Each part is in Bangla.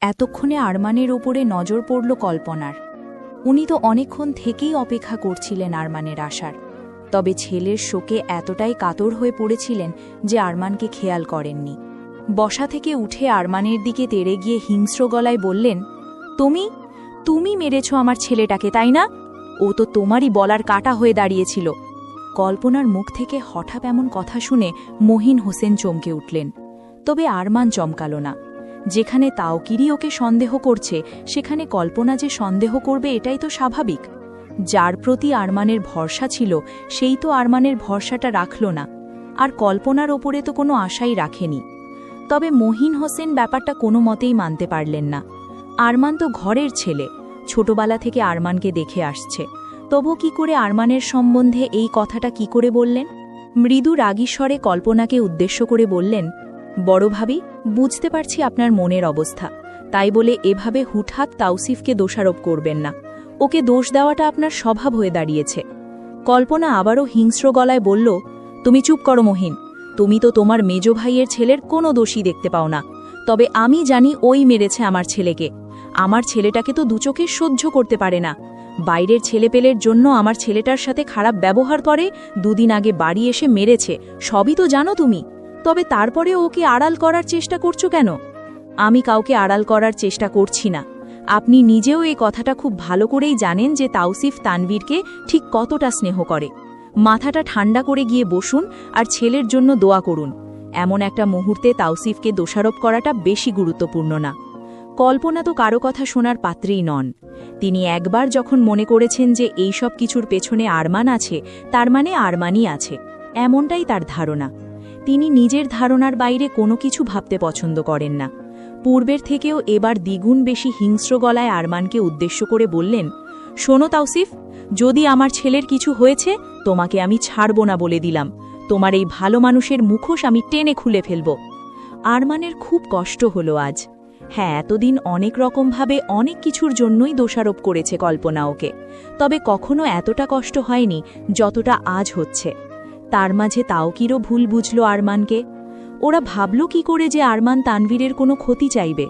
এতক্ষণে আরমানের ওপরে নজর পড়ল কল্পনার। উনি তো অনেকক্ষণ থেকেই অপেক্ষা করছিলেন আরমানের আসার, তবে ছেলের শোকে এতটাই কাতর হয়ে পড়েছিলেন যে আরমানকে খেয়াল করেননি। বসা থেকে উঠে আরমানের দিকে তেড়ে গিয়ে হিংস্র গলায় বললেন, তুমি তুমি মেরেছ আমার ছেলেটাকে, তাই না? ও তো তোমারই বলার কাটা হয়ে দাঁড়িয়েছিল। কল্পনার মুখ থেকে হঠাৎ এমন কথা শুনে মহিন হোসেন চমকে উঠলেন, তবে আরমান চমকাল না। যেখানে তাওকিরি ওকে সন্দেহ করছে, সেখানে কল্পনা যে সন্দেহ করবে এটাই তো স্বাভাবিক। যার প্রতি আরমানের ভরসা ছিল সেই তো আরমানের ভরসাটা রাখল না, আর কল্পনার ওপরে তো কোনো আশাই রাখেনি। তবে মহিন হোসেন ব্যাপারটা কোনো মতেই মানতে পারলেন না। আরমান তো ঘরের ছেলে, ছোটবেলা থেকে আরমানকে দেখে আসছে, তবু কি করে আরমানের সম্বন্ধে এই কথাটা কি করে বললেন? মৃদু রাগী স্বরে কল্পনাকে উদ্দেশ্য করে বললেন, বড় ভাবি, বুঝতে পারছি আপনার মনের অবস্থা, তাই বলে এভাবে হুটহাট তাওসিফকে দোষারোপ করবেন না। ওকে দোষ দেওয়াটা আপনার স্বভাব হয়ে দাঁড়িয়েছে। কল্পনা আবারও হিংস্র গলায় বলল, তুমি চুপ করো মহিন, তুমি তো তোমার মেজ ভাইয়ের ছেলের কোনো দোষই দেখতে পাও না। তবে আমি জানি ওই মেরেছে আমার ছেলেকে। আমার ছেলেটাকে তো দুচোখে সহ্য করতে পারে না। বাইরের ছেলেপেলের জন্য আমার ছেলেটার সাথে খারাপ ব্যবহার করে, দুদিন আগে বাড়ি এসে মেরেছে, সবই তো জানো তুমি। তবে তারপরে ওকে আড়াল করার চেষ্টা করছো কেন? আমি কাউকে আড়াল করার চেষ্টা করছি না। আপনি নিজেও এই কথাটা খুব ভালো করেই জানেন যে তাওসিফ তানভীরকে ঠিক কতটা স্নেহ করে। মাথাটা ঠান্ডা করে গিয়ে বসুন আর ছেলের জন্য দোয়া করুন। এমন একটা মুহূর্তে তাওসিফকে দোষারোপ করাটা বেশি গুরুত্বপূর্ণ না। কল্পনা তো কারো কথা শোনার পাত্রেই নন। তিনি একবার যখন মনে করেছেন যে এই সব কিছুর পেছনে আরমান আছে, তার মানে আরমানই আছে, এমনটাই তার ধারণা। তিনি নিজের ধারণার বাইরে কোনো কিছু ভাবতে পছন্দ করেন না। পূর্বের থেকেও এবার দ্বিগুণ বেশি হিংস্র গলায় আরমানকে উদ্দেশ্য করে বললেন, শোনো তাওসিফ, যদি আমার ছেলের কিছু হয়েছে তোমাকে আমি ছাড়ব না বলে দিলাম। তোমার এই ভালো মানুষের মুখোশ আমি টেনে খুলে ফেলব। আরমানের খুব কষ্ট হলো আজ। হ্যাঁ, এতদিন অনেক রকমভাবে অনেক কিছুর জন্যই দোষারোপ করেছে কল্পনা ওকে, তবে কখনো এতটা কষ্ট হয়নি যতটা আজ হচ্ছে। তার মাঝে তাওকিরও ভুল বুঝল আরমানকে। ওরা ভাবল কি করে যে আরমান তানভীরের কোনো ক্ষতি চাইবে?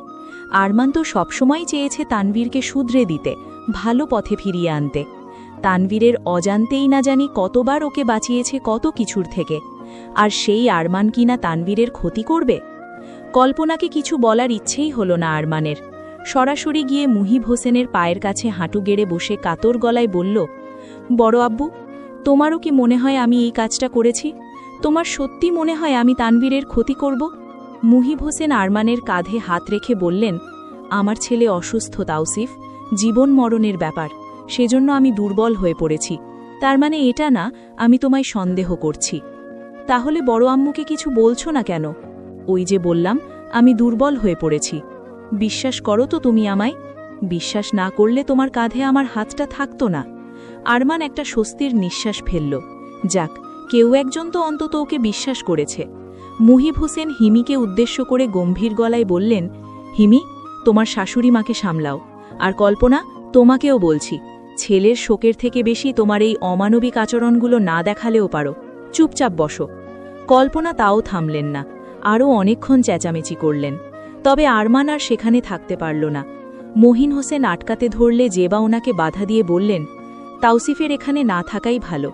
আরমান তো সবসময় চেয়েছে তানভীরকে শুধরে দিতে, ভালো পথে ফিরিয়ে আনতে। তানভীরের অজান্তেই না জানি কতবার ওকে বাঁচিয়েছে কত কিছুর থেকে, আর সেই আরমান কিনা তানভীরের ক্ষতি করবে? কল্পনাকে কিছু বলার ইচ্ছেই হলো না আরমানের। সরাসরি গিয়ে মুহিব হোসেনের পায়ের কাছে হাঁটু গেড়ে বসে কাতর গলায় বলল, বড় আব্বু, তোমারও কি মনে হয় আমি এই কাজটা করেছি? তোমার সত্যি মনে হয় আমি তানভীরের ক্ষতি করব? মুহিব হোসেন আরমানের কাঁধে হাত রেখে বললেন, আমার ছেলে অসুস্থ তাওসিফ, জীবন মরণের ব্যাপার, সেজন্য আমি দুর্বল হয়ে পড়েছি। তার মানে এটা না আমি তোমায় সন্দেহ করছি। তাহলে বড় আম্মুকে কিছু বলছো না কেন? ওই যে বললাম আমি দুর্বল হয়ে পড়েছি। বিশ্বাস করো তো তুমি আমায়? বিশ্বাস না করলে তোমার কাঁধে আমার হাতটা থাকতো না। আরমান একটা স্বস্তির নিঃশ্বাস ফেলল। যাক, কেউ একজন তো অন্তত ওকে বিশ্বাস করেছে। মুহিব হোসেন হিমিকে উদ্দেশ্য করে গম্ভীর গলায় বললেন, হিমি, তোমার শাশুড়ি মাকে সামলাও। আর কল্পনা, তোমাকেও বলছি, ছেলের শোকের থেকে বেশি তোমার এই অমানবিক আচরণগুলো না দেখালেও পারো। চুপচাপ বসো। কল্পনা তাও থামলেন না, আরও অনেকক্ষণ চেঁচামেচি করলেন। তবে আরমান আর সেখানে থাকতে পারল না। মহিন হোসেন আটকাতে ধরলে জেবা ওনাকে বাধা দিয়ে বললেন, তাওসিফের এখানে না থাকাই ভালো।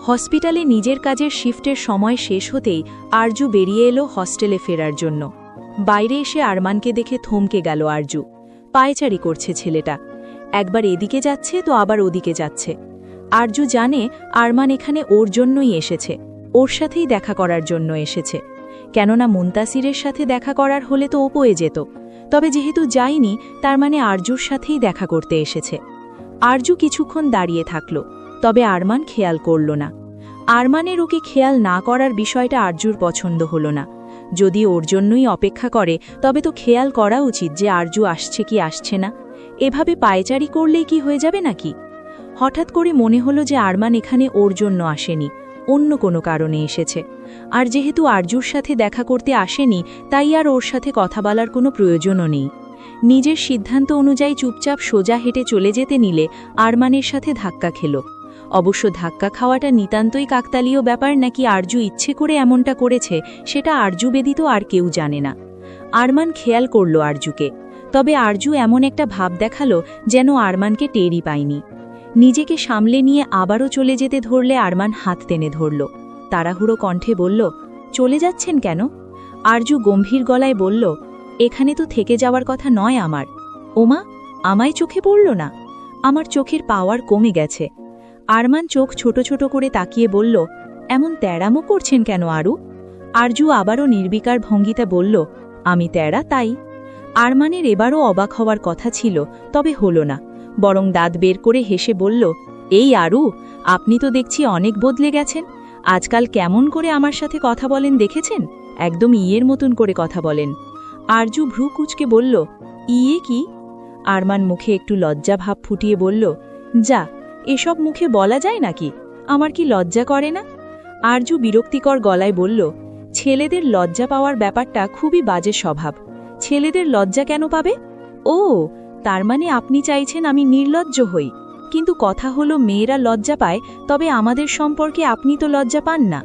হসপিটালে নিজের কাজের শিফটের সময় শেষ হতেই আরজু বেরিয়ে এলো হস্টেলে ফেরার জন্য। বাইরে এসে আরমানকে দেখে থমকে গেল আরজু। পায়চারি করছে ছেলেটা, একবার এদিকে যাচ্ছে তো আবার ওদিকে যাচ্ছে। আরজু জানে আরমান এখানে ওর জন্যই এসেছে, ওর সাথেই দেখা করার জন্য এসেছে। কেননা মুনতাসিরের সাথে দেখা করার হলে তো ও পেয়ে যেত, তবে যেহেতু যায়নি তার মানে আরজুর সাথেই দেখা করতে এসেছে। আরজু কিছুক্ষণ দাঁড়িয়ে থাকল, তবে আরমান খেয়াল করল না। আরমানের ওকে খেয়াল না করার বিষয়টা আরজুর পছন্দ হল না। যদি ওর জন্যই অপেক্ষা করে তবে তো খেয়াল করা উচিত যে আরজু আসছে কি আসছে না। এভাবে পায়চারি করলেই কি হয়ে যাবে নাকি? হঠাৎ করে মনে হলো যে আরমান এখানে ওর জন্য আসেনি, অন্য কোনো কারণে এসেছে। আর যেহেতু আরজুর সাথে দেখা করতে আসেনি, তাই আর ওর সাথে কথা বলার কোনো প্রয়োজনও নেই। নিজের সিদ্ধান্ত অনুযায়ী চুপচাপ সোজা হেঁটে চলে যেতে নিলে আরমানের সাথে ধাক্কা খেল। অবশ্য ধাক্কা খাওয়াটা নিতান্তই কাকতালীয় ব্যাপার নাকি আরজু ইচ্ছে করে এমনটা করেছে, সেটা আরজু ব্যতীত আর কেউ জানে না। আরমান খেয়াল করল আরজুকে, তবে আরজু এমন একটা ভাব দেখালো যেন আরমানকে টেরই পায়নি। নিজেকে সামলে নিয়ে আবারও চলে যেতে ধরলে আরমান হাত টেনে ধরল। তাড়াহুড়ো কণ্ঠে বলল, চলে যাচ্ছেন কেন? আরজু গম্ভীর গলায় বলল, এখানে তো থেকে যাওয়ার কথা নয় আমার। ওমা, আমায় চোখে পড়ল না? আমার চোখের পাওয়ার কমে গেছে। আরমান চোখ ছোট ছোট করে তাকিয়ে বলল, এমন তেড়ামো করছেন কেন আরু? আরজু আবারও নির্বিকার ভঙ্গিতে বলল, আমি তেড়া তাই। আরমানের এবারও অবাক হওয়ার কথা ছিল, তবে হল না, বরং দাঁত বের করে হেসে বলল, এই আরু, আপনি তো দেখছি অনেক বদলে গেছেন। আজকাল কেমন করে আমার সাথে কথা বলেন দেখেছেন? একদম ইয়ের মতন করে কথা বলেন। আরজু ভ্রু কুঁচকে বলল, ইয়ে কি? আরমান মুখে একটু লজ্জা ভাব ফুটিয়ে বলল, যা, এসব মুখে বলা যায় নাকি? আমার কি লজ্জা করে না? আরজু বিরক্তিকর গলায় বলল, ছেলেদের লজ্জা পাওয়ার ব্যাপারটা খুবই বাজে স্বভাব। ছেলেদের লজ্জা কেন পাবে? ও, তার মানে আপনি চাইছেন আমি নির্লজ্জ হই? কিন্তু কথা হলো, মেয়েরা লজ্জা পায়, তবে আমাদের সম্পর্কে আপনি তো লজ্জা পান না।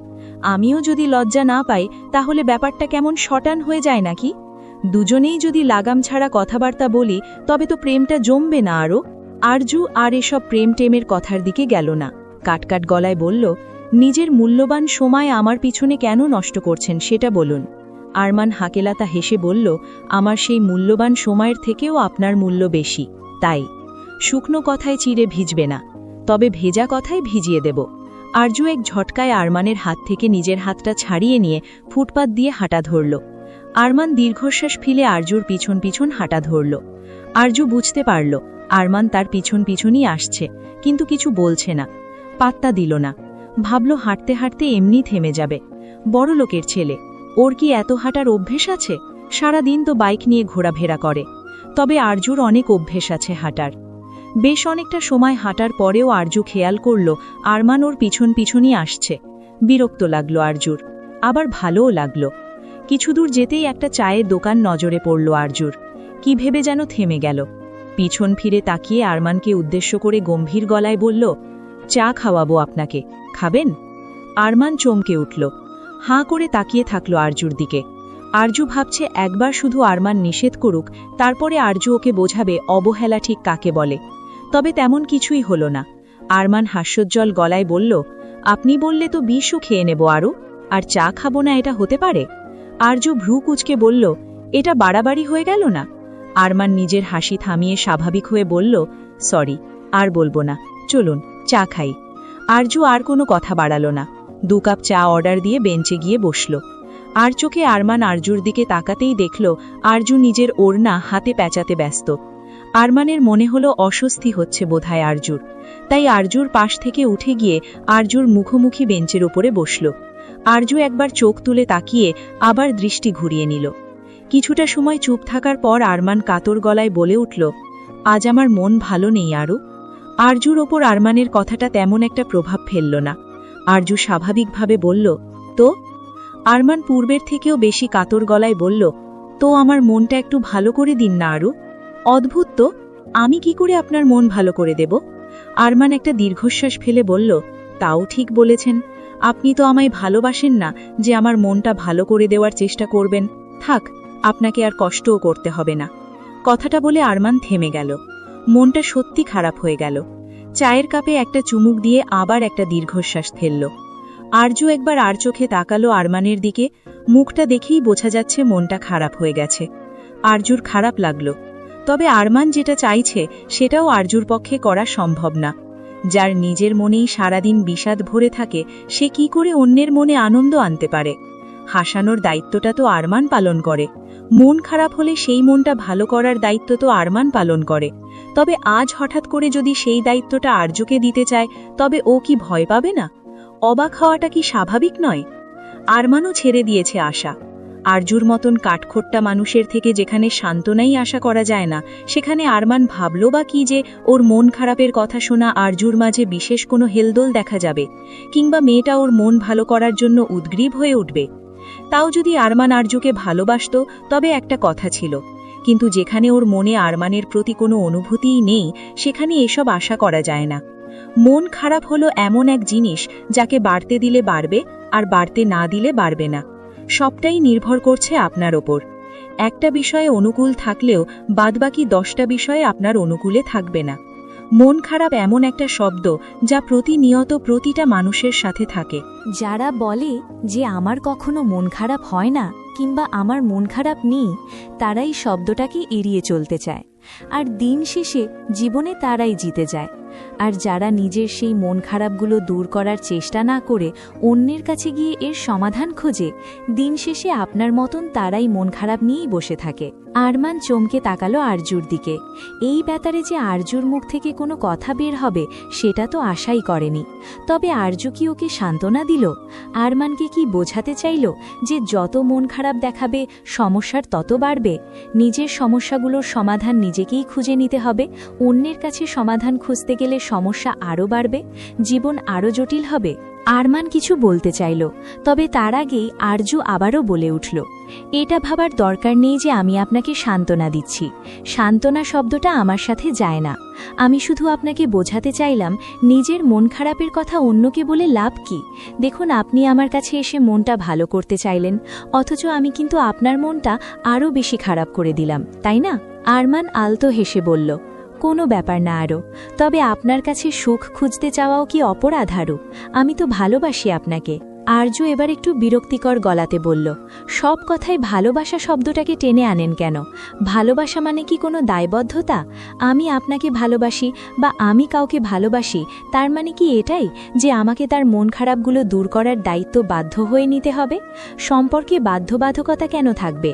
আমিও যদি লজ্জা না পাই, তাহলে ব্যাপারটা কেমন শটান হয়ে যায় নাকি? দুজনেই যদি লাগাম ছাড়া কথাবার্তা বলি, তবে তো প্রেমটা জমবে না আরও। আরজু আর এসব প্রেম টেমের কথার দিকে গেল না, কাটকাট গলায় বলল, নিজের মূল্যবান সময় আমার পিছনে কেন নষ্ট করছেন সেটা বলুন। আরমান হাকেলাতা হেসে বলল, আমার সেই মূল্যবান সময়ের থেকেও আপনার মূল্য বেশি, তাই। শুকনো কথায় চিড়ে ভিজবে না, তবে ভেজা কথায় ভিজিয়ে দেব। আরজু এক ঝটকায় আরমানের হাত থেকে নিজের হাতটা ছাড়িয়ে নিয়ে ফুটপাত দিয়ে হাঁটা ধরল। আরমান দীর্ঘশ্বাস ফেলে আরজুর পিছন পিছন হাঁটা ধরল। আরজু বুঝতে পারল আরমান তার পিছন পিছনই আসছে, কিন্তু কিছু বলছে না, পাত্তা দিল না। ভাবল হাঁটতে হাঁটতে এমনি থেমে যাবে। বড় লোকের ছেলে, ওর কি এত হাঁটার অভ্যেস আছে? সারা দিন তো বাইক নিয়ে ঘোরাফেরা করে। তবে আরজুর অনেক অভ্যেস আছে হাঁটার। বেশ অনেকটা সময় হাঁটার পরেও আরজু খেয়াল করল আরমান ওর পিছন পিছনই আসছে। বিরক্ত লাগলো আরজুর, আবার ভালোও লাগলো। কিছু দূর যেতেই একটা চায়ের দোকান নজরে পড়ল আরজুর। কি ভেবে যেন থেমে গেল। পিছন ফিরে তাকিয়ে আরমানকে উদ্দেশ্য করে গম্ভীর গলায় বলল, চা খাওয়াবো আপনাকে, খাবেন? আরমান চমকে উঠল, হাঁ করে তাকিয়ে থাকল আরজুর দিকে। আরজু ভাবছে একবার শুধু আরমান নিষেধ করুক, তারপরে আরজু ওকে বোঝাবে অবহেলা ঠিক কাকে বলে। তবে তেমন কিছুই হল না। আরমান হাস্যোজ্জ্বল গলায় বলল, আপনি বললে তো বিষও খেয়ে নেব আরু, আর চা খাবো না এটা হতে পারে? আরজু ভ্রু কুঁচকে বলল, এটা বাড়াবাড়ি হয়ে গেল না? আরমান নিজের হাসি থামিয়ে স্বাভাবিক হয়ে বলল, সরি, আর বলবো না, চলুন চা খাই। আরজু আর কোনো কথা বাড়াল না, 2 কাপ চা অর্ডার দিয়ে বেঞ্চে গিয়ে বসল। আর চোখে আরমান আরজুর দিকে তাকাতেই দেখল আরজু নিজের ওড়না হাতে পেঁচাতে ব্যস্ত। আরমানের মনে হলো অস্বস্তি হচ্ছে বোধহয় আরজুর, তাই আরজুর পাশ থেকে উঠে গিয়ে আরজুর মুখোমুখি বেঞ্চের উপরে বসল। আরজু একবার চোখ তুলে তাকিয়ে আবার দৃষ্টি ঘুরিয়ে নিল। কিছুটা সময় চুপ থাকার পর আরমান কাতর গলায় বলে উঠল, আজ আমার মন ভালো নেই আরু। আরজুর ওপর আরমানের কথাটা তেমন একটা প্রভাব ফেলল না। আরজু স্বাভাবিকভাবে বলল, তো? আরমান পূর্বের থেকেও বেশি কাতর গলায় বলল, তো আমার মনটা একটু ভালো করে দিন না আরু। অদ্ভুত তো, আমি কি করে আপনার মন ভালো করে দেব? আরমান একটা দীর্ঘশ্বাস ফেলে বলল, তাও ঠিক বলেছেন, আপনি তো আমায় ভালোবাসেন না যে আমার মনটা ভালো করে দেওয়ার চেষ্টা করবেন। থাক, আপনাকে আর কষ্টও করতে হবে না। কথাটা বলে আরমান থেমে গেল। মনটা সত্যি খারাপ হয়ে গেল। চায়ের কাপে একটা চুমুক দিয়ে আবার একটা দীর্ঘশ্বাস ফেলল। আরজু একবার আর চোখে তাকালো আরমানের দিকে। মুখটা দেখেই বোঝা যাচ্ছে মনটা খারাপ হয়ে গেছে। আরজুর খারাপ লাগলো, তবে আরমান যেটা চাইছে সেটাও আরজুর পক্ষে করা সম্ভব না। যার নিজের মনেই সারাদিন বিষাদ ভরে থাকে, সে কি করে অন্যের মনে আনন্দ আনতে পারে? হাসানোর দায়িত্বটা তো আরমান পালন করে, মন খারাপ হলে সেই মনটা ভালো করার দায়িত্ব তো আরমান পালন করে। তবে আজ হঠাৎ করে যদি সেই দায়িত্বটা আরজুকে দিতে চায়, তবে ও কি ভয় পাবে না? অবাক হওয়াটা কি স্বাভাবিক নয়? আরমানও ছেড়ে দিয়েছে আশা। আরজুর মতন কাঠখোট্টা মানুষের থেকে যেখানে সান্ত্বনাই আশা করা যায় না, সেখানে আরমান ভাবল বা কি যে ওর মন খারাপের কথা শোনা আরজুর মাঝে বিশেষ কোনো হেলদোল দেখা যাবে, কিংবা মেয়েটা ওর মন ভালো করার জন্য উদ্গ্রীব হয়ে উঠবে। তাও যদি আরমান আরজুকে ভালোবাসত, তবে একটা কথা ছিল, কিন্তু যেখানে ওর মনে আরমানের প্রতি কোনো অনুভূতিই নেই, সেখানে এসব আশা করা যায় না। মন খারাপ হলো এমন এক জিনিস যাকে বাড়তে দিলে বাড়বে, আর বাড়তে না দিলে বাড়বে না। সবটাই নির্ভর করছে আপনার ওপর। একটা বিষয়ে অনুকূল থাকলেও বাদবাকি 10টা বিষয়ে আপনার অনুকূলে থাকবে না। মন খারাপ এমন একটা শব্দ যা প্রতিনিয়ত প্রতিটা মানুষের সাথে থাকে। যারা বলে যে আমার কখনো মন খারাপ হয় না কিংবা আমার মন খারাপ নেই, তারাই শব্দটাকে এড়িয়ে চলতে চায়, আর দিন শেষে জীবনে তারাই জিতে যায়। আর যারা নিজের সেই মন খারাপগুলো দূর করার চেষ্টা না করে অন্যের কাছে গিয়ে এর সমাধান খোঁজে, দিন শেষে আপনার মতন তারাই মন খারাপ নিয়েই বসে থাকে। আরমান চমকে তাকালো আরজুর দিকে। এই ব্যাপারে যে আরজুর মুখ থেকে কোনো কথা বের হবে সেটা তো আশাই করেনি। তবে আরজু কি ওকে সান্ত্বনা দিল? আরমানকে কি বোঝাতে চাইল যে যত মন খারাপ দেখাবে সমস্যার তত বাড়বে? নিজের সমস্যাগুলোর সমাধান নিজেকেই খুঁজে নিতে হবে। অন্যের কাছে সমাধান খুঁজতে গেলে সমস্যা আরও বাড়বে, জীবন আরও জটিল হবে। আরমান কিছু বলতে চাইল, তবে তার আগেই আরজু আবারও বলে উঠল, এটা ভাবার দরকার নেই যে আমি আপনাকে সান্ত্বনা দিচ্ছি। সান্ত্বনা শব্দটা আমার সাথে যায় না। আমি শুধু আপনাকে বোঝাতে চাইলাম, নিজের মন খারাপের কথা অন্যকে বলে লাভ কি? দেখুন, আপনি আমার কাছে এসে মনটা ভালো করতে চাইলেন, অথচ আমি কিন্তু আপনার মনটা আরও বেশি খারাপ করে দিলাম, তাই না? আরমান আলতো হেসে বলল, কোনো ব্যাপার না আরও, তবে আপনার কাছে সুখ খুঁজতে চাওয়াও কি অপরাধ আরও? আমি তো ভালোবাসি আপনাকে। আরজু এবার একটু বিরক্তিকর গলাতে বলল, সব কথায় ভালোবাসা শব্দটাকে টেনে আনেন কেন? ভালোবাসা মানে কি কোনো দায়বদ্ধতা? আমি আপনাকে ভালোবাসি বা আমি কাউকে ভালোবাসি, তার মানে কি এটাই যে আমাকে তার মন খারাপগুলো দূর করার দায়িত্ব বাধ্য হয়ে নিতে হবে? সম্পর্কে বাধ্যবাধকতা কেন থাকবে?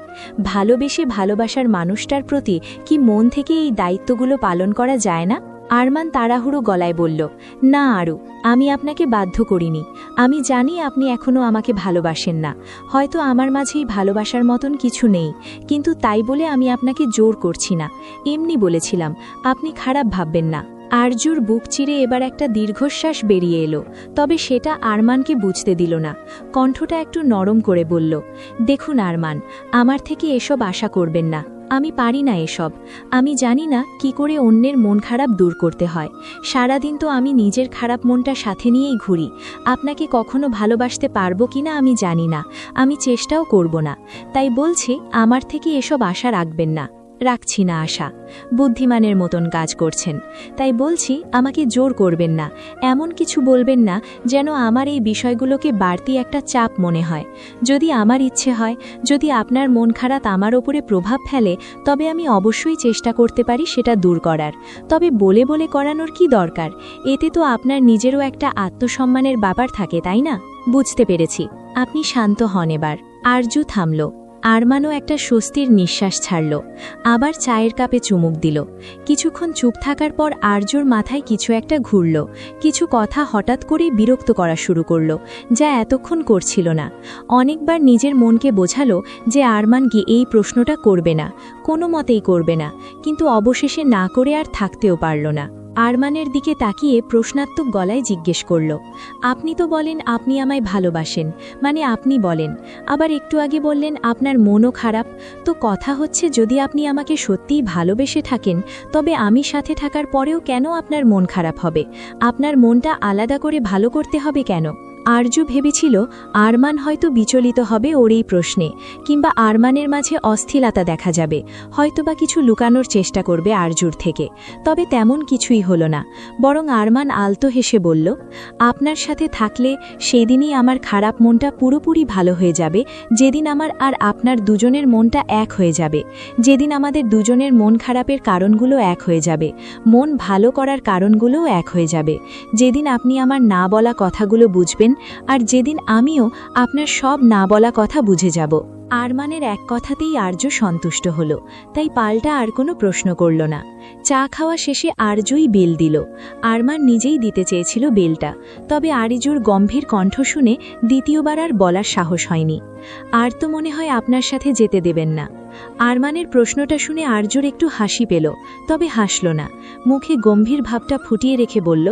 ভালোবেসে ভালোবাসার মানুষটার প্রতি কি মন থেকে এই দায়িত্বগুলো পালন করা যায় না? আরমান তাড়াহুড়ো গলায় বলল, না আরু, আমি আপনাকে বাধ্য করিনি। আমি জানি আপনি এখনও আমাকে ভালোবাসেন না, হয়তো আমার মাঝেই ভালোবাসার মতন কিছু নেই, কিন্তু তাই বলে আমি আপনাকে জোর করছি না। এমনি বলেছিলাম, আপনি খারাপ ভাববেন না। আরজুর বুক চিরে এবার একটা দীর্ঘশ্বাস বেরিয়ে এলো, তবে সেটা আরমানকে বুঝতে দিল না। কণ্ঠটা একটু নরম করে বলল, দেখুন আরমান, আমার থেকে এসব আশা করবেন না। আমি পারি না এসব। আমি জানি না কি করে অন্যের মন খারাপ দূর করতে হয়। সারাদিন তো আমি নিজের খারাপ মনটা সাথে নিয়েই ঘুরি। আপনাকে কখনো ভালোবাসতে পারবো কিনা আমি জানি না, আমি চেষ্টাও করব না। তাই বলছি, আমার থেকে এসব আশা রাখবেন না। রাখছি না আশা। বুদ্ধিমানের মতন কাজ করছেন। তাই বলছি, আমাকে জোর করবেন না, এমন কিছু বলবেন না যেন আমার এই বিষয়গুলোকে বাড়তি একটা চাপ মনে হয়। যদি আমার ইচ্ছে হয়, যদি আপনার মন খারাপ আমার ওপরে প্রভাব ফেলে, তবে আমি অবশ্যই চেষ্টা করতে পারি সেটা দূর করার। তবে বলে বলে করানোর কি দরকার? এতে তো আপনার নিজেরও একটা আত্মসম্মানের ব্যাপার থাকে, তাই না? বুঝতে পেরেছি, আপনি শান্ত হন এবার। আরজু থামল। আরমানও একটা স্বস্তির নিঃশ্বাস ছাড়ল। আবার চায়ের কাপে চুমুক দিল। কিছুক্ষণ চুপ থাকার পর আরজুর মাথায় কিছু একটা ঘুরল। কিছু কথা হঠাৎ করেই বিরক্ত করা শুরু করল, যা এতক্ষণ করছিল না। অনেকবার নিজের মনকে বোঝালো যে আরমান কি এই প্রশ্নটা করবে না, কোনো মতেই করবে না, কিন্তু অবশেষে না করে আর থাকতেও পারল না। আরমানের দিকে তাকিয়ে প্রশ্নাত্মক গলায় জিজ্ঞেস করল, আপনি তো বলেন আপনি আমায় ভালোবাসেন, মানে আপনি বলেন, আবার একটু আগে বললেন আপনার মনও খারাপ। তো কথা হচ্ছে, যদি আপনি আমাকে সত্যিই ভালোবেসে থাকেন, তবে আমি সাথে থাকার পরেও কেন আপনার মন খারাপ হবে? আপনার মনটা আলাদা করে ভালো করতে হবে কেন? আরজু ভেবেছিল আরমান হয়তো বিচলিত হবে ওর এই প্রশ্নে, কিংবা আরমানের মাঝে অস্থিরতা দেখা যাবে, হয়তোবা কিছু লুকানোর চেষ্টা করবে আরজুর থেকে। তবে তেমন কিছুই হলো না। বরং আরমান আলতো হেসে বলল, আপনার সাথে থাকলে সেদিনই আমার খারাপ মনটা পুরোপুরি ভালো হয়ে যাবে, যেদিন আমার আর আপনার দুজনের মনটা এক হয়ে যাবে, যেদিন আমাদের দুজনের মন খারাপের কারণগুলো এক হয়ে যাবে, মন ভালো করার কারণগুলোও এক হয়ে যাবে, যেদিন আপনি আমার না বলা কথাগুলো বুঝবেন, আর যেদিন আমিও আপনার সব না বলা কথা বুঝে যাব। আরমানের এক কথাতেই আরজু সন্তুষ্ট হল, তাই পাল্টা আর কোনো প্রশ্ন করল না। চা খাওয়া শেষে আরজুই বেল দিল। আরমান নিজেই দিতে চেয়েছিল বেলটা, তবে আরজুর গম্ভীর কণ্ঠ শুনে দ্বিতীয়বার আর বলার সাহস হয়নি। আর তো মনে হয় আপনার সাথে যেতে দেবেন না। আরমানের প্রশ্নটা শুনে আরজুর একটু হাসি পেল, তবে হাসল না। মুখে গম্ভীর ভাবটা ফুটিয়ে রেখে বলল,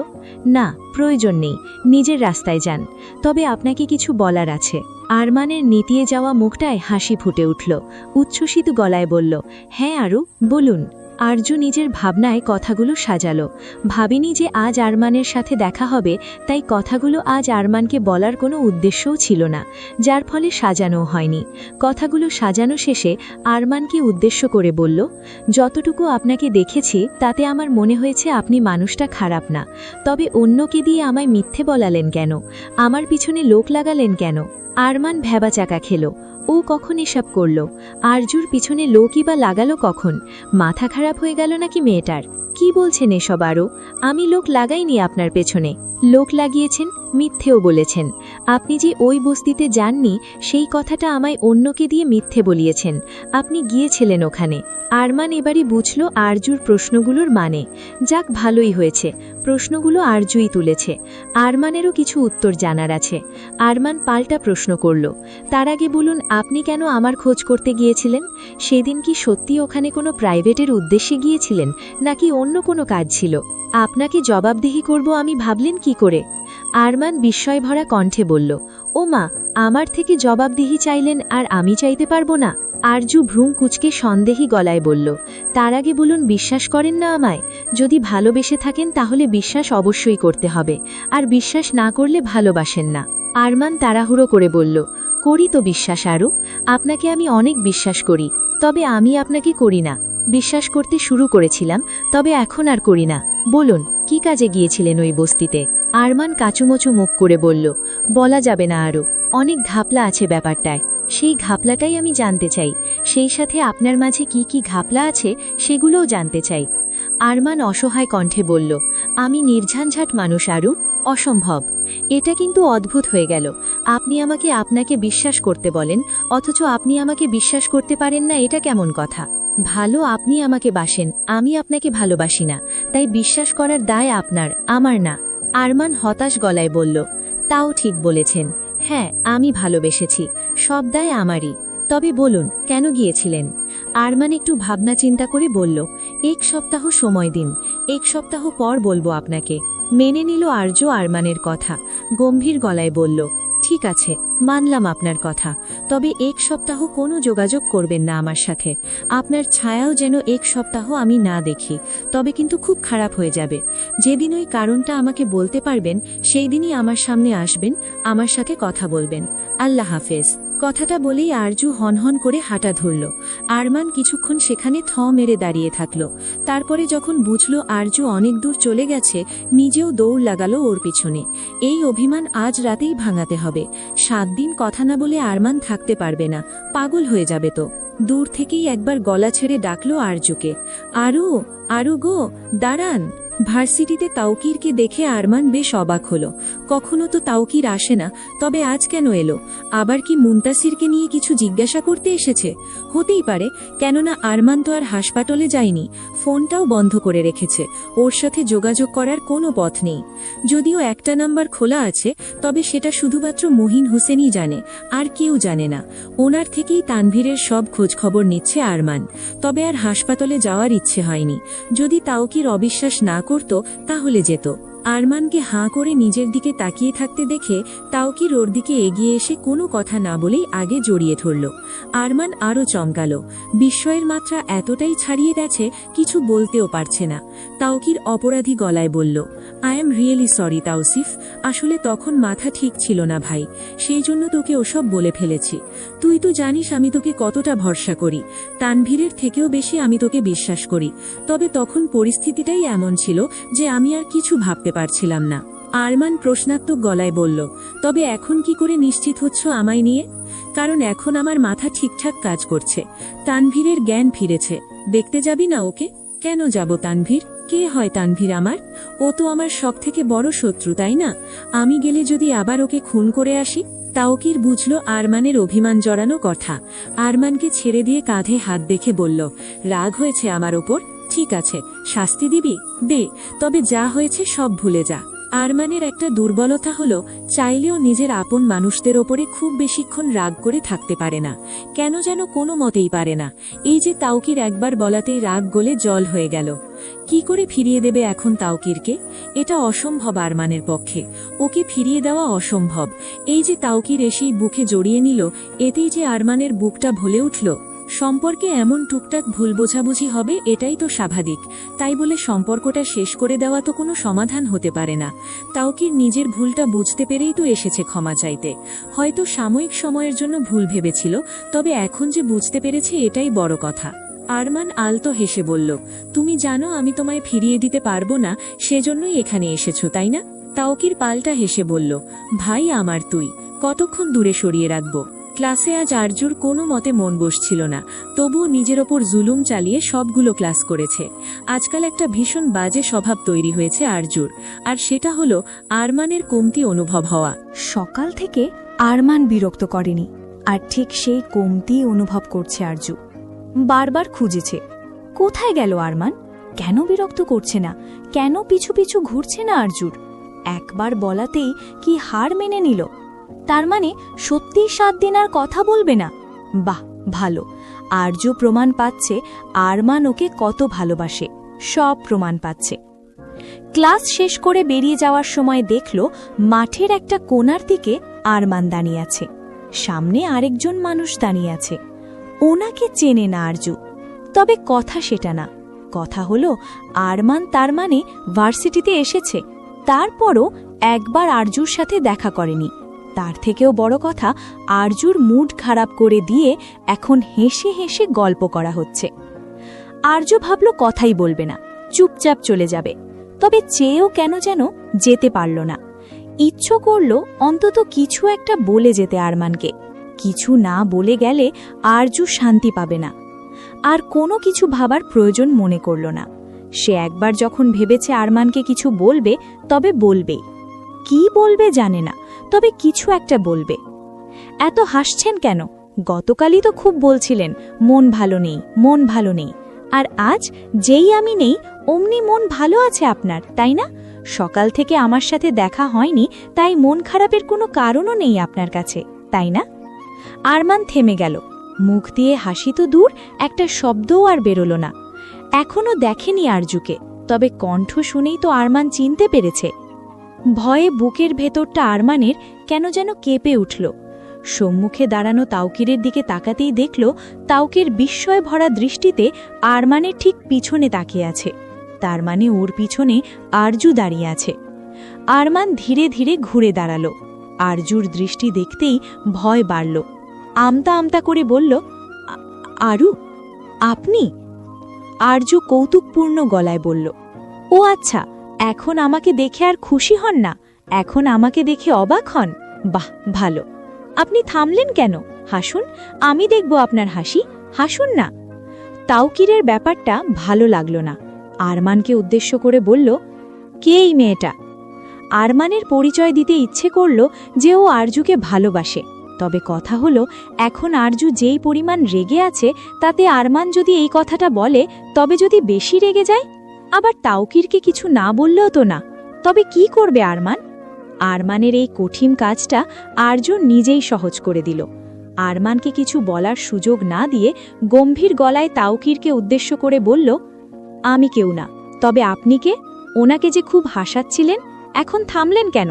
না, প্রয়োজন নেই, নিজের রাস্তায় যান, তবে আপনাকে কিছু বলার আছে। আরমানের নেতিয়ে যাওয়া মুখটায় হাসি ফুটে উঠল। উচ্ছ্বসিত গলায় বলল, হ্যাঁ আরু, বলুন। আরজু নিজের ভাবনায় কথাগুলো সাজালো। ভাবেনি যে আজ আরমানের সাথে দেখা হবে, তাই কথাগুলো আজ আরমানকে বলার কোনো উদ্দেশ্যও ছিল না, যার ফলে সাজানো হয়নি। কথাগুলো সাজানো শেষে আরমানকে উদ্দেশ্য করে বলল, যতটুকু আপনাকে দেখেছি তাতে আমার মনে হয়েছে আপনি মানুষটা খারাপ না, তবে অন্যকে দিয়ে আমায় মিথ্যে বলালেন কেন? আমার পিছনে লোক লাগালেন কেন? আরমান ভ্যাবাচাকা খেল। ও কখন এসব করল? আরজুর পিছনে লোকই বা লাগালো কখন? মাথা খারাপ হয়ে গেল নাকি মেয়েটার? কি বলছেন এসব? আরও আমি লোক লাগাইনি আপনার পেছনে। লোক লাগিয়েছেন, মিথ্যেও বলেছেন। আপনি যে ওই বস্তিতে যাননি সেই কথাটা আমায় অন্যকে দিয়ে মিথ্যে বলিয়েছেন। আপনি গিয়েছিলেন ওখানে। আরমান এবারই বুঝল আরজুর প্রশ্নগুলোর মানে। যাক, ভালোই হয়েছে, প্রশ্নগুলো আরজুই তুলেছে। আরমানেরও কিছু উত্তর জানার আছে। আরমান পাল্টা প্রশ্ন করল, তার আগে বলুন, আপনি কেন আমার খোঁজ করতে গিয়েছিলেন? সেদিন কি সত্যি ওখানে কোনো প্রাইভেটের উদ্দেশ্যে গিয়েছিলেন, নাকি অন্য কোনো কাজ ছিল? আপনাকে জবাবদিহি করব আমি ভাবলেন কি করে? আরমান বিস্ময়ভরা কণ্ঠে বলল, ও মা, আমার থেকে জবাবদিহি চাইলেন আর আমি চাইতে পারবো না? আরজু ভ্রূম কুচকে সন্দেহী গলায় বলল, তার আগে বলুন, বিশ্বাস করেন না আমায়? যদি ভালোবেসে থাকেন তাহলে বিশ্বাস অবশ্যই করতে হবে, আর বিশ্বাস না করলে ভালোবাসেন না। আরমান তাড়াহুড়ো করে বলল, করি তো বিশ্বাস আরু, আপনাকে আমি অনেক বিশ্বাস করি, তবে আমি আপনাকে করি না। বিশ্বাস করতে শুরু করেছিলাম, তবে এখন আর করি না। বলুন, কি কাজে গিয়েছিলেন ওই বস্তিতে? আরমান কাচুমোচু মুখ করে বলল, বলা যাবে না আরু, অনেক ঘাপলা আছে ব্যাপারটায়। সেই ঘাপলাটাই আমি জানতে চাই, সেই সাথে আপনার মাঝে কি কি ঘাপলা আছে সেগুলোও জানতে চাই। আরমান অসহায় কণ্ঠে বলল, আমি নির্ঝঞ্ঝাট মানুষ আরু, অসম্ভব। এটা কিন্তু অদ্ভুত হয়ে গেল। আপনি আমাকে আপনাকে বিশ্বাস করতে বলেন, অথচ আপনি আমাকে বিশ্বাস করতে পারেন না, এটা কেমন কথা? ভালো আপনি আমাকে বাসেন, আমি আপনাকে ভালোবাসি না, তাই বিশ্বাস করার দায় আপনার, আমার না। আরমান হতাশ গলায় বলল, তাও ঠিক বলেছেন, হ্যাঁ আমি ভালোবেসেছি, সব দায় আমারই। তবে বলুন, কেন গিয়েছিলেন? আরমান একটু ভাবনা চিন্তা করে বলল, 1 সপ্তাহ সময় দিন, 1 সপ্তাহ পর বলবো আপনাকে। মেনে নিল আরজ আরমানের কথা। গম্ভীর গলায় বলল, ঠিক আছে, মানলাম আপনার কথা, তবে 1 সপ্তাহ কোনো যোগাযোগ করবেন না আমার সাথে। আপনার ছায়াও যেন 1 সপ্তাহ আমি না দেখি, তবে কিন্তু খুব খারাপ হয়ে যাবে। যেদিন ওই কারণটা আমাকে বলতে পারবেন সেই দিনই আমার সামনে আসবেন, আমার সাথে কথা বলবেন। আল্লাহ হাফেজ। কথাটা বলেই আরজু হনহন করে হাঁটা ধরল। আরমান কিছুক্ষণ সেখানে থ মেরে দাঁড়িয়ে থাকল। তারপরে যখন বুঝল আরজু অনেক দূর চলে গেছে, নিজেও দৌড় লাগালো ওর পিছনে। এই অভিমান আজ রাতেই ভাঙাতে হবে। 7 দিন কথা না বলে আরমান থাকতে পারবে না, পাগল হয়ে যাবে তো। দূর থেকেই একবার গলা ছেড়ে ডাকলো আরজুকে, আরু, আরু গো, দাঁড়ান। ভার্সিটিতে তাওকিরকে দেখে আরমান বেশ অবাক হল। কখনো তো তাওকির আসে না, তবে আজ কেন এলো? আবার কি মুনতাসিরকে নিয়ে কিছু জিজ্ঞাসা করতে এসেছে? হতেই পারে, কেননা আরমান তো আর হাসপাতালে যায়নি, ফোনটাও বন্ধ করে রেখেছে, ওর সাথে যোগাযোগ করার কোনো পথ নেই। যদিও একটা নাম্বার খোলা আছে, তবে সেটা শুধুমাত্র মহিন হোসেনই জানে, আর কেউ জানে না। ওনার থেকেই তানভীরের সব খোঁজখবর নিচ্ছে আরমান। তবে আর হাসপাতালে যাওয়ার ইচ্ছে হয়নি। যদি তাওকির অবিশ্বাস না করত তাহলে যেত। আরমানকে হাঁ করে নিজের দিকে তাকিয়ে থাকতে দেখে তাওকির ওর দিকে এগিয়ে এসে কোনো কথা না বলেই আগে জড়িয়ে ধরল। আরমান আরও চমকালো। বিস্ময়ের মাত্রা এতটাই ছাড়িয়ে গেছে কিছু বলতেও পারছে না। তাওকির অপরাধী গলায় বলল, I am really sorry Tawsif, আসলে তখন মাথা ঠিক ছিল না ভাই, সেই জন্য তোকে ওসব বলে ফেলেছি। তুই তো জানিস আমি তোকে কতটা ভরসা করি, তানভীরের থেকেও বেশি আমি তোকে বিশ্বাস করি। তবে তখন পরিস্থিতিটাই এমন ছিল যে আমি আর কিছু ভাবতে পারছিলাম না। আরমান প্রশ্নাত্মক গলায় বলল, তবে এখন কি করে নিশ্চিত হচ্ছ আমায় নিয়ে? কারণ এখন আমার মাথা ঠিকঠাক কাজ করছে। তানভীরের জ্ঞান ফিরেছে। দেখতে যাবি না ওকে? কেন যাব তানভীর? কে হয় তানভীর আমার? ও তো আমার সব থেকে বড় শত্রু, তাই না? আমি গেলে যদি আবার ওকে খুন করে আসি? তাওকির বুঝল আরমানের অভিমান জড়ানো কথা। আরমানকে ছেড়ে দিয়ে কাঁধে হাত দেখে বলল, রাগ হয়েছে আমার ওপর? ঠিক আছে, শাস্তি দিবি? দে, তবে যা হয়েছে সব ভুলে যা। আরমানের একটা দুর্বলতা হলো, চাইলেও নিজের আপন মানুষদের ওপরে খুব বেশিক্ষণ রাগ করে থাকতে পারে না। কেন যেন কোনো মতেই পারে না। এই যে তাওকির একবার বলাতেই রাগ গলে জল হয়ে গেল। কি করে ফিরিয়ে দেবে এখন তাওকিরকে? এটা অসম্ভব আরমানের পক্ষে। ওকে ফিরিয়ে দেওয়া অসম্ভব। এই যে তাওকির এসেই বুকে জড়িয়ে নিল, এতেই যে আরমানের বুকটা ভুলে উঠল। সম্পর্কে এমন টুকটাক ভুল বোঝাবুঝি হবে এটাই তো স্বাভাবিক, তাই বলে সম্পর্কটা শেষ করে দেওয়া তো কোনো সমাধান হতে পারে না। তাওকির নিজের ভুলটা বুঝতে পেরেই তো এসেছে ক্ষমা চাইতে। হয়তো সাময়িক সময়ের জন্য ভুল ভেবেছিল, তবে এখন যে বুঝতে পেরেছে এটাই বড় কথা। আরমান আলতো হেসে বলল, তুমি জানো আমি তোমায় ফিরিয়ে দিতে পারবো না, সেজন্যই এখানে এসেছো তাই না? তাওকির পাল্টা হেসে বলল, ভাই আমার তুই, কতক্ষণ দূরে সরিয়ে রাখবো? ক্লাসে আজ আরজুর কোনো মতে মন বসছিল না, তবুও নিজের ওপর জুলুম চালিয়ে সবগুলো ক্লাস করেছে। আজকাল একটা ভীষণ বাজে স্বভাব তৈরি হয়েছে আরজুর, আর সেটা হলো আরমানের কমতি অনুভব হওয়া। সকাল থেকে আরমান বিরক্ত করেনি, আর ঠিক সেই কমতি অনুভব করছে আরজু। বারবার খুঁজেছে, কোথায় গেল আরমান, কেন বিরক্ত করছে না, কেন পিছু পিছু ঘুরছে না আরজুর। একবার বলাতেই কি হার মেনে নিল? তার মানে সত্যি 7 দিন আর কথা বলবে না? বাহ, ভালো। আরজু প্রমাণ পাচ্ছে আরমান ওকে কত ভালোবাসে, সব প্রমাণ পাচ্ছে। ক্লাস শেষ করে বেরিয়ে যাওয়ার সময় দেখল মাঠের একটা কোণার দিকে আরমান দাঁড়িয়ে আছে, সামনে আরেকজন মানুষ দাঁড়িয়ে আছে। ওনাকে চেনে না আরজু, তবে কথা সেটা না। কথা হলো আরমান তার মানে ভার্সিটিতে এসেছে, তারপরও একবার আরজুর সাথে দেখা করেনি। তার থেকেও বড় কথা, আরজুর মুড খারাপ করে দিয়ে এখন হেসে হেসে গল্প করা হচ্ছে। আরজু ভাবল কথাই বলবে না, চুপচাপ চলে যাবে, তবে চেয়েও কেন যেন যেতে পারল না। ইচ্ছে করল অন্তত কিছু একটা বলে যেতে আরমানকে। কিছু না বলে গেলে আরজু শান্তি পাবে না। আর কোনো কিছু ভাবার প্রয়োজন মনে করল না। সে একবার যখন ভেবেছে আরমানকে কিছু বলবে, তবে বলবেই। কি বলবে জানে না, তবে কিছু একটা বলবে। এত হাসছেন কেন? গতকালই তো খুব বলছিলেন মন ভালো নেই, মন ভালো নেই। আর আজ যেই আমি নেই অমনি মন ভালো আছে আপনার, তাই না? সকাল থেকে আমার সাথে দেখা হয়নি, তাই মন খারাপের কোনো কারণও নেই আপনার কাছে, তাই না? আরমান থেমে গেল। মুখ দিয়ে হাসি তো দূর, একটা শব্দও আর বেরোল না। এখনো দেখেনি আরজুকে, তবে কণ্ঠ শুনেই তো আরমান চিনতে পেরেছে। ভয়ে বুকের ভেতরটা আরমানের কেন যেন কেঁপে উঠল। সম্মুখে দাঁড়ানো তাওকিরের দিকে তাকাতেই দেখল তাওকির বিস্ময় ভরা দৃষ্টিতে আরমানের ঠিক পিছনে তাকিয়ে আছে। তার মানে ওর পিছনে আরজু দাঁড়িয়ে আছে। আরমান ধীরে ধীরে ঘুরে দাঁড়াল। আরজুর দৃষ্টি দেখতেই ভয় বাড়ল। আমতা আমতা করে বলল, আরু, আপনি? আরজু কৌতুকপূর্ণ গলায় বলল, ও আচ্ছা, এখন আমাকে দেখে আর খুশি হন না? এখন আমাকে দেখে অবাক হন? বাহ, ভালো। আপনি থামলেন কেন? হাসুন, আমি দেখব আপনার হাসি, হাসুন না। তাওকিরের ব্যাপারটা ভালো লাগল না। আরমানকে উদ্দেশ্য করে বলল, কে এই মেয়েটা? আরমানের পরিচয় দিতে ইচ্ছে করল যে ও আরজুকে ভালোবাসে, তবে কথা হলো এখন আরজু যেই পরিমাণ রেগে আছে, তাতে আরমান যদি এই কথাটা বলে, তবে যদি বেশি রেগে যায়? আবার তাওকিরকে কিছু না বললেও তো না, তবে কি করবে আরমান? আরমানের এই কঠিন কাজটা আরজু নিজেই সহজ করে দিল। আরমানকে কিছু বলার সুযোগ না দিয়ে গম্ভীর গলায় তাওকিরকে উদ্দেশ্য করে বলল, আমি কেউ না, তবে আপনি কে? ওনাকে যে খুব হাসাচ্ছিলেন, এখন থামলেন কেন?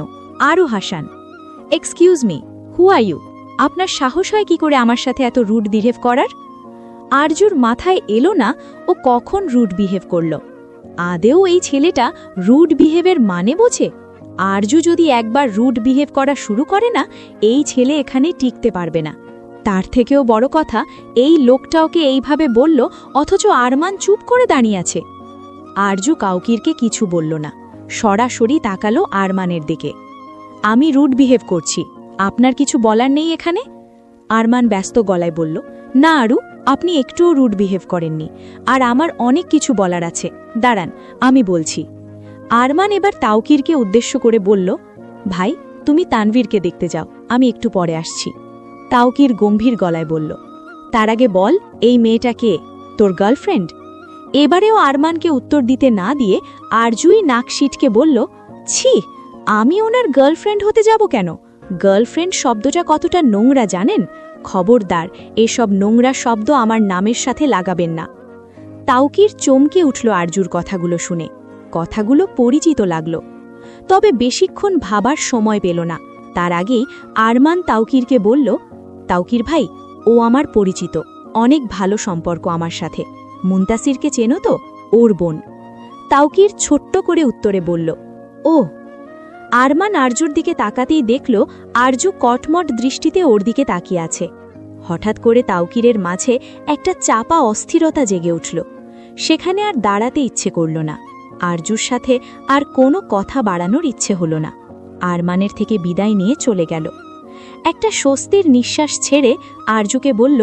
আরও হাসান। Excuse me, who are you? আপনার সাহস হয় কি করে আমার সাথে এত রুড বিহেভ করার? আরজুর মাথায় এলো না ও কখন রুড বিহেভ করল। আদেও এই ছেলেটা রুড বিহেভের মানে বোঝে? আরজু যদি একবার রুড বিহেভ করা শুরু করে না, এই ছেলে এখানে টিকতে পারবে না। তার থেকেও বড় কথা, এই লোকটা ওকে এইভাবে বলল, অথচ আরমান চুপ করে দাঁড়িয়ে আছে। আরজু কাউকিরকে কিছু বলল না, সরাসরি তাকালো আরমানের দিকে। আমি রুড বিহেভ করছি, আপনার কিছু বলার নেই এখানে? আরমান ব্যস্ত গলায় বলল, না আরু, আপনি একটুও রুড বিহেভ করেননি, আর আমার অনেক কিছু বলার আছে, দাঁড়ান আমি বলছি। আরমান এবার তাওকিরকে উদ্দেশ্য করে বলল, ভাই তুমি তানভীরকে দেখতে যাও, আমি একটু পরে আসছি। তাওকির গম্ভীর গলায় বলল, তার আগে বল, এই মেয়েটা কে? তোর গার্লফ্রেন্ড? এবারেও আরমানকে উত্তর দিতে না দিয়ে আরজুই নাক সিটকে বলল, ছি, আমি ওনার গার্লফ্রেন্ড হতে যাব কেন? গার্লফ্রেন্ড শব্দটা কতটা নোংরা জানেন? খবরদার, এসব নোংরা শব্দ আমার নামের সাথে লাগাবেন না। তাওকির চমকে উঠল আরজুর কথাগুলো শুনে। কথাগুলো পরিচিত লাগল, তবে বেশিক্ষণ ভাবার সময় পেল না। তার আগেই আরমান তাওকিরকে বলল, তাওকির ভাই, ও আমার পরিচিত, অনেক ভালো সম্পর্ক আমার সাথে। মুনতাসিরকে চেনো তো? ওর বোন। তাওকির ছোট্ট করে উত্তরে বলল, ও। আরমান আরজুর দিকে তাকাতেই দেখল আরজু কটমট দৃষ্টিতে ওর দিকে তাকিয়ে আছে। হঠাৎ করে তাওকিরের মাঝে একটা চাপা অস্থিরতা জেগে উঠল। সেখানে আর দাঁড়াতে ইচ্ছে করল না। আরজুর সাথে আর কোনো কথা বাড়ানোর ইচ্ছে হল না। আরমানের থেকে বিদায় নিয়ে চলে গেল। একটা স্বস্তির নিঃশ্বাস ছেড়ে আরজুকে বলল,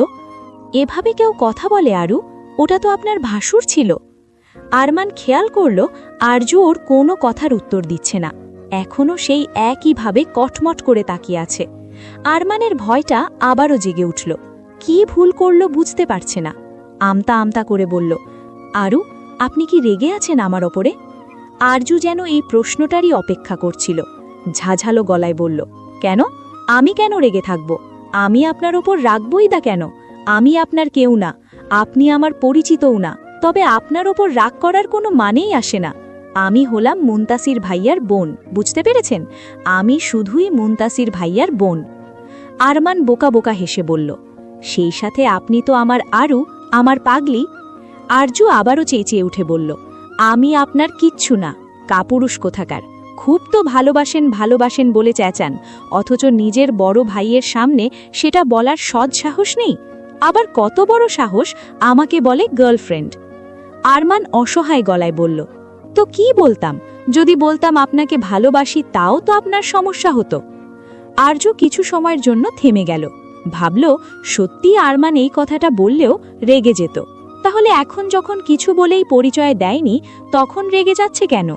এভাবে কেউ কথা বলে আরু? ওটা তো আপনার ভাসুর ছিল। আরমান খেয়াল করল আরজু ওর কোনো কথার উত্তর দিচ্ছে না। এখনও সেই একইভাবে কটমট করে তাকিয়ে আছে। আরমানের ভয়টা আবারও জেগে উঠল। কি ভুল করল বুঝতে পারছে না। আমতা আমতা করে বলল, আরু, আপনি কি রেগে আছেন আমার ওপরে? আরজু যেন এই প্রশ্নটারই অপেক্ষা করছিল। ঝাঝালো গলায় বলল, কেন? আমি কেন রেগে থাকব? আমি আপনার ওপর রাগবই দা কেন? আমি আপনার কেউ না, আপনি আমার পরিচিতও না। তবে আপনার ওপর রাগ করার কোনো মানেই আসে না। আমি হলাম মুনতাসির ভাইয়ার বোন, বুঝতে পেরেছেন? আমি শুধুই মুনতাসির ভাইয়ার বোন। আরমান বোকা বোকা হেসে বলল, সেই সাথে আপনি তো আমার আরু, আমার পাগলি। আরজু আবারও চেঁচিয়ে উঠে বলল, আমি আপনার কিচ্ছু না, কাপুরুষ কোথাকার। খুব তো ভালোবাসেন ভালোবাসেন বলে চেঁচান, অথচ নিজের বড় ভাইয়ের সামনে সেটা বলার সৎ সাহস নেই। আবার কত বড় সাহস আমাকে বলে গার্লফ্রেন্ড। আরমান অসহায় গলায় বলল, তো কি বলতাম? যদি বলতাম আপনাকে ভালোবাসি তাও তো আপনার সমস্যা হতো। আরজু কিছু সময়ের জন্য থেমে গেল। ভাবল, সত্যি আরমান এই কথাটা বললেও রেগে যেত। তাহলে এখন যখন কিছু বলেই পরিচয় দেয়নি, তখন রেগে যাচ্ছে কেন?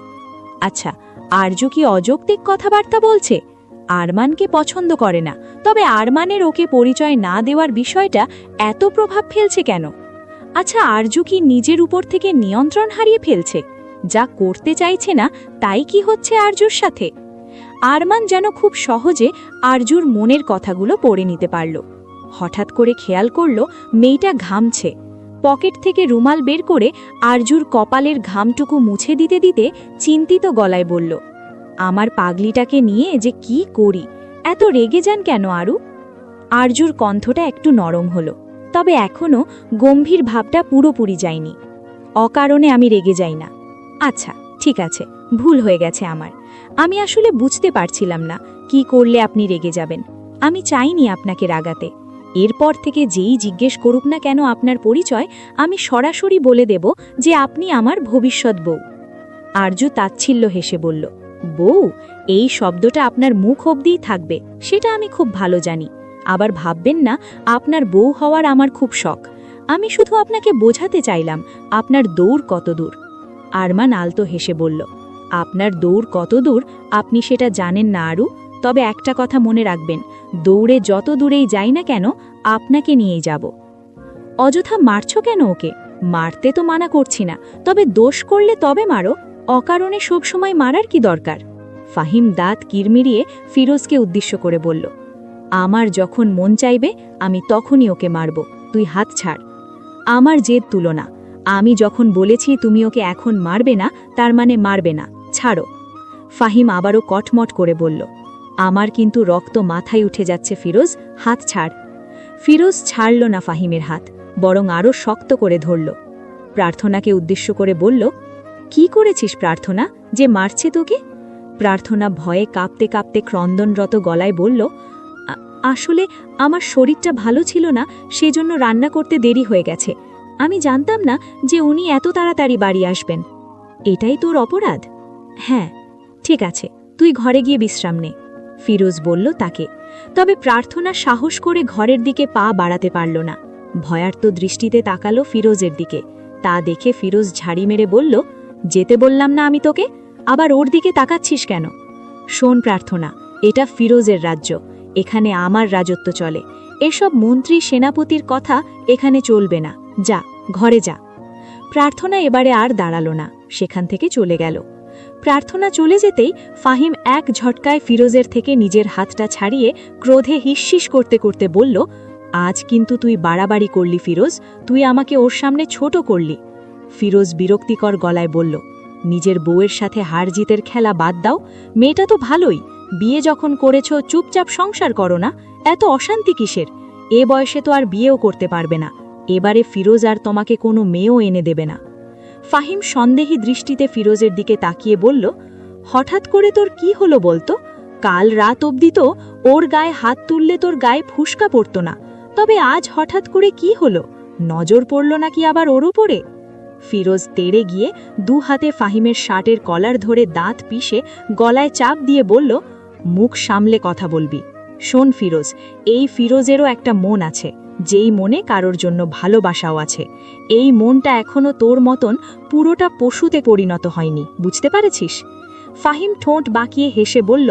আচ্ছা, আরজু কি অযৌক্তিক কথাবার্তা বলছে? আরমানকে পছন্দ করে না, তবে আরমানের ওকে পরিচয় না দেওয়ার বিষয়টা এত প্রভাব ফেলছে কেন? আচ্ছা, আরজু কি নিজের উপর থেকে নিয়ন্ত্রণ হারিয়ে ফেলছে? যা করতে চাইছে না তাই কি হচ্ছে আরজুর সাথে? আরমান যেন খুব সহজে আরজুর মনের কথাগুলো পড়ে নিতে পারল। হঠাৎ করে খেয়াল করল মেয়েটা ঘামছে। পকেট থেকে রুমাল বের করে আরজুর কপালের ঘামটুকু মুছে দিতে দিতে চিন্তিত গলায় বলল, আমার পাগলিটাকে নিয়ে যে কি করি? এত রেগে যান কেন আরু? আরজুর কণ্ঠটা একটু নরম হলো, তবে এখনও গম্ভীর ভাবটা পুরোপুরি যায়নি। অকারণে আমি রেগে যাই না। আচ্ছা, ঠিক আছে, ভুল হয়ে গেছে আমার। আমি আসলে বুঝতে পারছিলাম না কি করলে আপনি রেগে যাবেন। আমি চাইনি আপনাকে রাগাতে। এরপর থেকে যেই জিজ্ঞেস করুক না কেন আপনার পরিচয়, আমি সরাসরি বলে দেব যে আপনি আমার ভবিষ্যৎ বউ। আরজু তাচ্ছিল্য হেসে বলল, বউ? এই শব্দটা আপনার মুখ অবধিই থাকবে, সেটা আমি খুব ভালো জানি। আবার ভাববেন না আপনার বউ হওয়ার আমার খুব শখ। আমি শুধু আপনাকে বোঝাতে চাইলাম আপনার দৌড় কত দূর। আরমান আলতো হেসে বলল, আপনার দৌড় কত দূর আপনি সেটা জানেন না আরু। তবে একটা কথা মনে রাখবেন, দৌড়ে যত দূরেই যাই না কেন আপনাকে নিয়েই যাব। অযথা মারছ কেন ওকে? মারতে তো মানা করছি না, তবে দোষ করলে তবে মারো। অকারণে সবসময় মারার কি দরকার? ফাহিম দাঁত কিরমিরিয়ে ফিরোজকে উদ্দেশ্য করে বলল, আমার যখন মন চাইবে আমি তখনই ওকে মারব, তুই হাত ছাড়। আমার জেদ তুলো না। আমি যখন বলেছি তুমি ওকে এখন মারবে না, তার মানে মারবে না, ছাড়ো। ফাহিম আবারও কটমট করে বলল, আমার কিন্তু রক্ত মাথায় উঠে যাচ্ছে ফিরোজ, হাত ছাড়। ফিরোজ ছাড়ল না ফাহিমের হাত, বরং আরও শক্ত করে ধরল। প্রার্থনাকে উদ্দেশ্য করে বলল, কি করেছিস প্রার্থনা যে মারছে তোকে? প্রার্থনা ভয়ে কাঁপতে কাঁপতে ক্রন্দনরত গলায় বলল, আসলে আমার শরীরটা ভালো ছিল না, সেজন্য রান্না করতে দেরি হয়ে গেছে। আমি জানতাম না যে উনি এত তাড়াতাড়ি বাড়ি আসবেন। এটাই তোর অপরাধ? হ্যাঁ, ঠিক আছে, তুই ঘরে গিয়ে বিশ্রাম নে, ফিরোজ বলল তাকে। তবে প্রার্থনা সাহস করে ঘরের দিকে পা বাড়াতে পারল না। ভয়ার্ত দৃষ্টিতে তাকালো ফিরোজের দিকে। তা দেখে ফিরোজ ঝাড়ি মেরে বলল, যেতে বললাম না আমি তোকে, আবার ওর দিকে তাকাচ্ছিস কেন? শোন প্রার্থনা, এটা ফিরোজের রাজ্য, এখানে আমার রাজত্ব চলে। এসব মন্ত্রী সেনাপতির কথা এখানে চলবে না, যা ঘরে যা। প্রার্থনা এবারে আর দাঁড়ালো না, সেখান থেকে চলে গেল। প্রার্থনা চলে যেতেই ফাহিম এক ঝটকায় ফিরোজের থেকে নিজের হাতটা ছাড়িয়ে ক্রোধে হিসশিস করতে করতে বলল, আজ কিন্তু তুই বাড়াবাড়ি করলি ফিরোজ, তুই আমাকে ওর সামনে ছোট করলি। ফিরোজ বিরক্তিকর গলায় বলল, নিজের বউয়ের সাথে হার জিতের খেলা বাদ দাও। মেয়েটা তো ভালোই, বিয়ে যখন করেছ চুপচাপ সংসার করো না, এত অশান্তি কিসের? এ বয়সে তো আর বিয়েও করতে পারবে না। এবারে ফিরোজ আর তোমাকে কোনো মেয়েও এনে দেবে না। ফাহিম সন্দেহী দৃষ্টিতে ফিরোজের দিকে তাকিয়ে বলল, হঠাৎ করে তোর কি হলো বলতো? কাল রাত অবধি তো ওর গায়ে হাত তুললে তোর গায়ে ফুসকা পড়ত না, তবে আজ হঠাৎ করে কি হলো? নজর পড়ল নাকি আবার ওর উপরে? ফিরোজ তেড়ে গিয়ে 2 হাতে ফাহিমের শার্টের কলার ধরে দাঁত পিষে গলায় চাপ দিয়ে বলল, মুখ সামলে কথা বলবি। শোন ফিরোজ, এই ফিরোজেরও একটা মন আছে, যেই মনে কারোর জন্য ভালোবাসাও আছে। এই মনটা এখনো তোর মতন পুরোটা পশুতে পরিণত হয়নি, বুঝতে পারছিস? ফাহিম ঠোঁট বাঁকিয়ে হেসে বলল,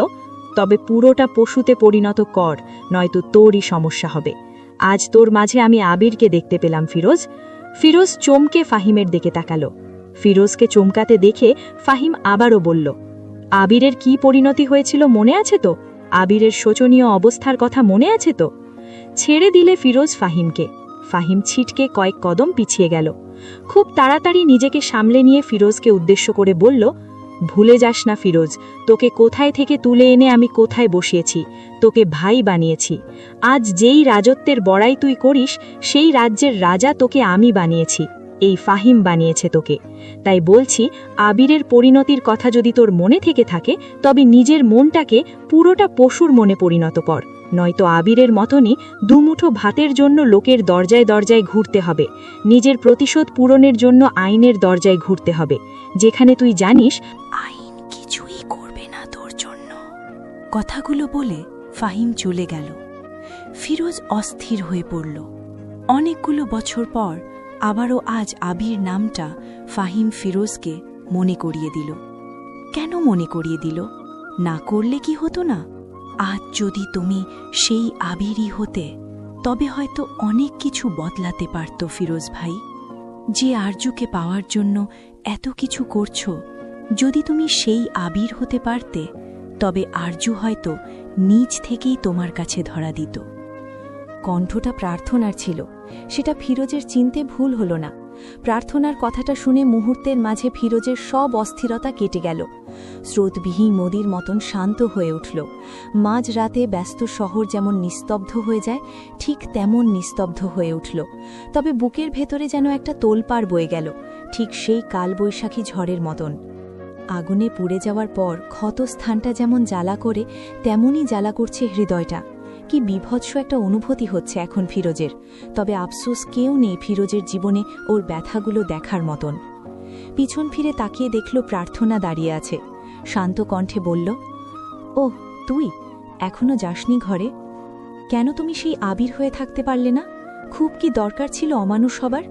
তবে পুরোটা পশুতে পরিণত কর, নয়তো তোরই সমস্যা হবে। আজ তোর মাঝে আমি আবিরকে দেখতে পেলাম ফিরোজ। ফিরোজ চমকে ফাহিমের দিকে তাকালো। ফিরোজকে চমকাতে দেখে ফাহিম আবারও বলল, আবিরের কি পরিণতি হয়েছিল মনে আছে তো? আবিরের শোচনীয় অবস্থার কথা মনে আছে তো? ছেড়ে দিলে ফিরোজ ফাহিমকে। ফাহিম ছিটকে কয়েক কদম পিছিয়ে গেল। খুব তাড়াতাড়ি নিজেকে সামলে নিয়ে ফিরোজকে উদ্দেশ্য করে বলল, ভুলে যাস না ফিরোজ, তোকে কোথায় থেকে তুলে এনে আমি কোথায় বসিয়েছি, তোকে ভাই বানিয়েছি। আজ যেই রাজত্বের বড়াই তুই করিস, সেই রাজ্যের রাজা তোকে আমি বানিয়েছি, এই ফাহিম বানিয়েছে তোকে। তাই বলছি, আবিরের পরিণতির কথা যদি তোর মনে থেকে থাকে, তবে নিজের মনটাকে পুরোটা পশুর মনে পরিণত কর, নয়তো আবিরের মতনই দুমুঠো ভাতের জন্য লোকের দরজায় দরজায় ঘুরতে হবে, নিজের প্রতিশোধ পূরণের জন্য আইনের দরজায় ঘুরতে হবে, যেখানে তুই জানিস আইন কিছুই করবে না তোর জন্য। কথাগুলো বলে ফাহিম চলে গেল। ফিরোজ অস্থির হয়ে পড়ল। অনেকগুলো বছর পর আবারও আজ আবির নামটা ফাহিম ফিরোজকে মনে করিয়ে দিল। কেন মনে করিয়ে দিল? না করলে কি হতো না? আজ যদি তুমি সেই আবিরই হতে, তবে হয়তো অনেক কিছু বদলাতে পারত ফিরোজ ভাই। যে আরজুকে পাওয়ার জন্য এত কিছু করছো, যদি তুমি সেই আবির হতে পারতে, তবে আরজু হয়তো নিজ থেকেই তোমার কাছে ধরা দিত। কণ্ঠটা প্রার্থনার ছিল, সেটা ফিরোজের চিনতে ভুল হল না। প্রার্থনার কথাটা শুনে মুহূর্তের মাঝে ফিরোজের সব অস্থিরতা কেটে গেল। স্রোতবিহীন নদীর মতন শান্ত হয়ে উঠল। মাঝ রাতে ব্যস্ত শহর যেমন নিস্তব্ধ হয়ে যায়, ঠিক তেমন নিস্তব্ধ হয়ে উঠল। তবে বুকের ভেতরে যেন একটা তোলপাড় বয়ে গেল, ঠিক সেই কালবৈশাখী ঝড়ের মতন। আগুনে পুড়ে যাওয়ার পর ক্ষত স্থানটা যেমন জ্বালা করে, তেমনই জ্বালা করছে হৃদয়টা। কি বিভৎস একটা অনুভূতি হচ্ছে এখন ফিরোজের। তবে আফসোস কেউ নেই ফিরোজের জীবনে ওর ব্যথাগুলো দেখার মতন। পিছন ফিরে তাকিয়ে দেখল প্রার্থনা দাঁড়িয়ে আছে। শান্ত কণ্ঠে বলল, ওহ তুই এখনো যাসনি ঘরে? কেন তুমি সেই আবির হয়ে থাকতে পারলে না? খুব কি দরকার ছিল অমানুষ হবার?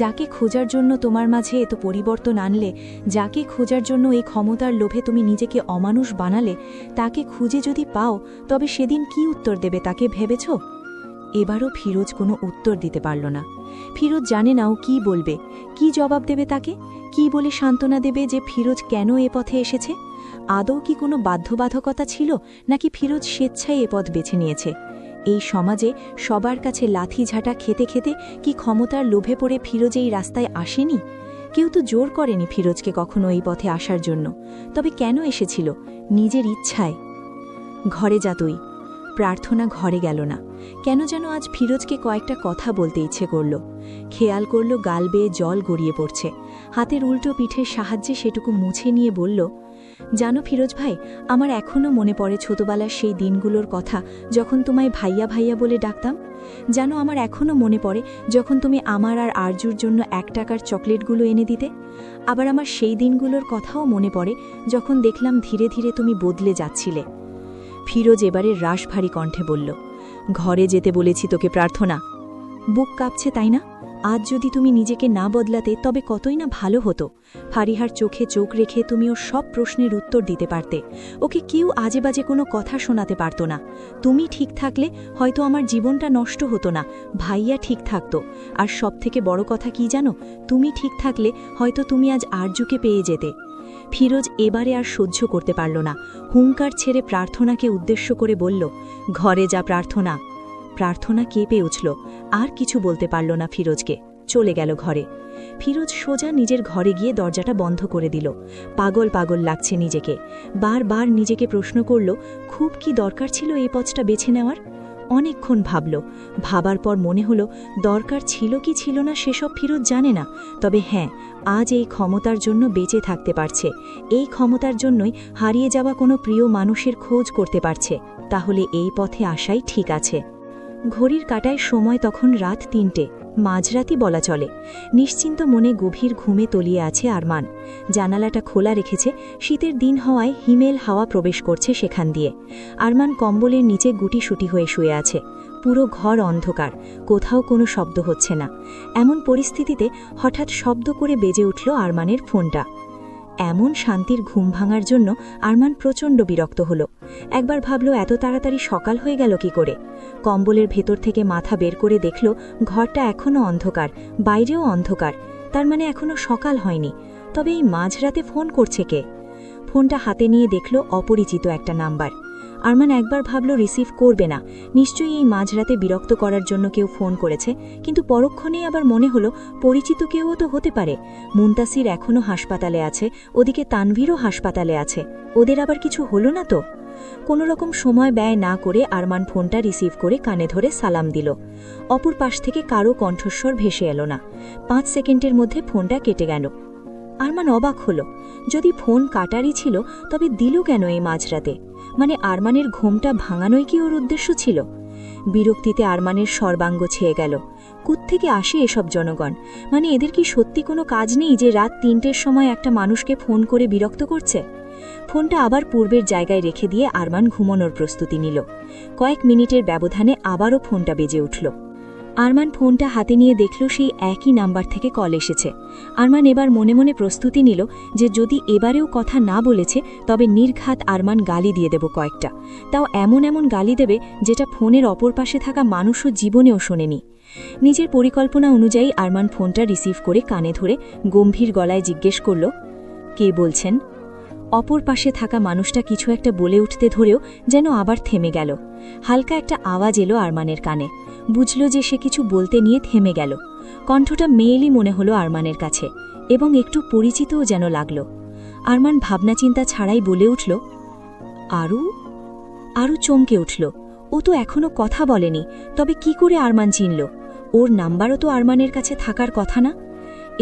যাকে খোঁজার জন্য তোমার মাঝে এত পরিবর্তন আনলে, যাকে খোঁজার জন্য এই ক্ষমতার লোভে তুমি নিজেকে অমানুষ বানালে, তাকে খুঁজে যদি পাও, তবে সেদিন কি উত্তর দেবে তাকে ভেবেছ? এবারও ফিরোজ কোনো উত্তর দিতে পারল না। ফিরোজ জানে না ও কী বলবে, কি জবাব দেবে তাকে, কি বলে সান্ত্বনা দেবে যে ফিরোজ কেন এ পথে এসেছে। আদৌ কি কোনো বাধ্যবাধকতা ছিল, নাকি ফিরোজ স্বেচ্ছায় এ পথ বেছে নিয়েছে? এই সমাজে সবার কাছে লাথি ঝাঁটা খেতে খেতে কি ক্ষমতার লোভে পড়ে ফিরোজ এই রাস্তায় আসেনি? কেউ তো জোর করেনি ফিরোজকে কখনো এই পথে আসার জন্য। তবে কেন এসেছিল? নিজের ইচ্ছায়। ঘরে যা তুই। প্রার্থনা ঘরে গেল না। কেন যেন আজ ফিরোজকে কয়েকটা কথা বলতে ইচ্ছে করল। খেয়াল করল গাল বেয়ে জল গড়িয়ে পড়ছে। হাতের উল্টো পিঠের সাহায্যে সেটুকু মুছে নিয়ে বলল, জানো ফিরোজ ভাই, আমার এখনও মনে পড়ে ছোটবেলার সেই দিনগুলোর কথা, যখন তোমায় ভাইয়া ভাইয়া বলে ডাকতাম। জানো, আমার এখনও মনে পড়ে যখন তুমি আমার আর আরজুর জন্য 1 টাকার চকলেটগুলো এনে দিতে। আবার আমার সেই দিনগুলোর কথাও মনে পড়ে যখন দেখলাম ধীরে ধীরে তুমি বদলে যাচ্ছিলে। ফিরোজ এবারে রাশভারী কণ্ঠে বলল, ঘরে যেতে বলেছি তোকে প্রার্থনা। বুক কাঁপছে তাই না? আজ যদি তুমি নিজেকে না বদলাতে, তবে কতই না ভালো হতো। ফারিহার চোখে চোখ রেখে তুমি ওর সব প্রশ্নের উত্তর দিতে পারতে। ওকে কেউ আজে বাজে কোনো কথা শোনাতে পারত না। তুমি ঠিক থাকলে হয়তো আমার জীবনটা নষ্ট হতো না, ভাইয়া ঠিক থাকতো। আর সবথেকে বড় কথা কি জানো, তুমি ঠিক থাকলে হয়তো তুমি আজ আরজুকে পেয়ে যেতে। ফিরোজ এবারে আর সহ্য করতে পারল না। হুঙ্কার ছেড়ে প্রার্থনাকে উদ্দেশ্য করে বলল, ঘরে যা প্রার্থনা। প্রার্থনা কেঁপে উঠল। আর কিছু বলতে পারল না ফিরোজকে। চলে গেল ঘরে। ফিরোজ সোজা নিজের ঘরে গিয়ে দরজাটা বন্ধ করে দিল। পাগল পাগল লাগছে নিজেকে। বারবার নিজেকে প্রশ্ন করল, খুব কি দরকার ছিল এই পথটা বেছে নেওয়ার? অনেকক্ষণ ভাবল। ভাবার পর মনে হলো দরকার ছিল কি ছিল না সেসব ফিরোজ জানে না, তবে হ্যাঁ, আজ এই ক্ষমতার জন্য বেঁচে থাকতে পারছে, এই ক্ষমতার জন্যই হারিয়ে যাওয়া কোনো প্রিয় মানুষের খোঁজ করতে পারছে, তাহলে এই পথে আসাই ঠিক আছে। ঘড়ির কাঁটায় সময় তখন রাত ৩টে, মাঝরাতই বলা চলে। নিশ্চিন্ত মনে গভীর ঘুমে তলিয়ে আছে আরমান। জানালাটা খোলা রেখেছে, শীতের দিন হওয়ায় হিমেল হাওয়া প্রবেশ করছে সেখান দিয়ে। আরমান কম্বলের নিচে গুটিসুটি হয়ে শুয়ে আছে। পুরো ঘর অন্ধকার, কোথাও কোনো শব্দ হচ্ছে না। এমন পরিস্থিতিতে হঠাৎ শব্দ করে বেজে উঠল আরমানের ফোনটা। এমন শান্তির ঘুম ভাঙার জন্য আরমান প্রচণ্ড বিরক্ত হল। একবার ভাবল এত তাড়াতাড়ি সকাল হয়ে গেল কি করে। কম্বলের ভেতর থেকে মাথা বের করে দেখল ঘরটা এখনও অন্ধকার, বাইরেও অন্ধকার, তার মানে এখনও সকাল হয়নি। তবে এই মাঝরাতে ফোন করছে কে? ফোনটা হাতে নিয়ে দেখল অপরিচিত একটা নাম্বার। আরমান একবার ভাবল রিসিভ করবে না, নিশ্চয়ই এই মাঝরাতে বিরক্ত করার জন্য কেউ ফোন করেছে, কিন্তু পরক্ষণেই আবার মনে হলো পরিচিত কেউও তো হতে পারে। মুনতাসির এখনও হাসপাতালে আছে, ওদিকে তানভীরও হাসপাতালে আছে, ওদের আবার কিছু হলো না তো? কোনো রকম সময় ব্যয় না করে আরমান ফোনটা রিসিভ করে কানে ধরে সালাম দিল। অপর পাশ থেকে কারো কণ্ঠস্বর ভেসে এলো না। 5 সেকেন্ডের মধ্যে ফোনটা কেটে গেল। আরমান অবাক হলো, যদি ফোন কাটারই ছিল তবে দিল কেন এই মাঝরাতে? মানে আরমানের ঘুমটা ভাঙানোই কি ওর উদ্দেশ্য ছিল? বিরক্তিতে আরমানের সর্বাঙ্গ ছেয়ে গেল। কোত্থেকে আসে এসব জনগণ? মানে এদের কি সত্যি কোনো কাজ নেই যে রাত ৩টের সময় একটা মানুষকে ফোন করে বিরক্ত করছে? ফোনটা আবার পূর্বের জায়গায় রেখে দিয়ে আরমান ঘুমানোর প্রস্তুতি নিল। কয়েক মিনিটের ব্যবধানে আবারও ফোনটা বেজে উঠল। আরমান ফোনটা হাতে নিয়ে দেখল সেই একই নাম্বার থেকে কল এসেছে। আরমান এবার মনে মনে প্রস্তুতি নিল যে যদি এবারেও কথা না বলেছে তবে নির্ঘাত আরমান গালি দিয়ে দেব কয়েকটা, তাও এমন এমন গালি দেবে যেটা ফোনের অপর পাশে থাকা মানুষও জীবনেও শোনেনি। নিজের পরিকল্পনা অনুযায়ী আরমান ফোনটা রিসিভ করে কানে ধরে গম্ভীর গলায় জিজ্ঞেস করল, কে বলছেন? অপর পাশে থাকা মানুষটা কিছু একটা বলে উঠতে ধরেও যেন আবার থেমে গেল। হালকা একটা আওয়াজ এলো আরমানের কানে। বুঝল যে সে কিছু বলতে নিয়ে থেমে গেল। কণ্ঠটা মেয়েলি মনে হলো আরমানের কাছে, এবং একটু পরিচিতও যেন লাগল। আরমান ভাবনা চিন্তা ছাড়াই বলে উঠল, আরু। আরু চমকে উঠল। ও তো এখনো কথা বলেনি, তবে কি করে আরমান চিনল? ওর নাম্বারও তো আরমানের কাছে থাকার কথা না?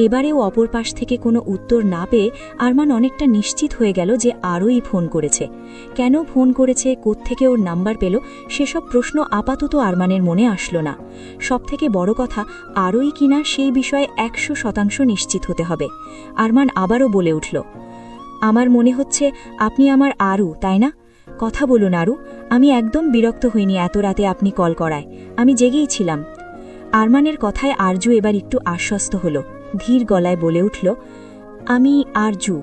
এবারেও অপর পাশ থেকে কোনো উত্তর না পেয়ে আরমান অনেকটা নিশ্চিত হয়ে গেল যে আরোই ফোন করেছে। কেন ফোন করেছে, কোত্থেকে ওর নাম্বার পেল, সেসব প্রশ্ন আপাতত আরমানের মনে আসলো না। সবথেকে বড় কথা, আরোই কিনা সেই বিষয়ে 100% নিশ্চিত হতে হবে। আরমান আবারও বলে উঠল, আমার মনে হচ্ছে আপনি আমার আরু, তাই না? কথা বলুন আরু, আমি একদম বিরক্ত হইনি এত রাতে আপনি কল করায়, আমি জেগেই ছিলাম। আরমানের কথায় আরজু এবার একটু আশ্বস্ত হল। ধীর গলায় বলে উঠল, আমি আরজু।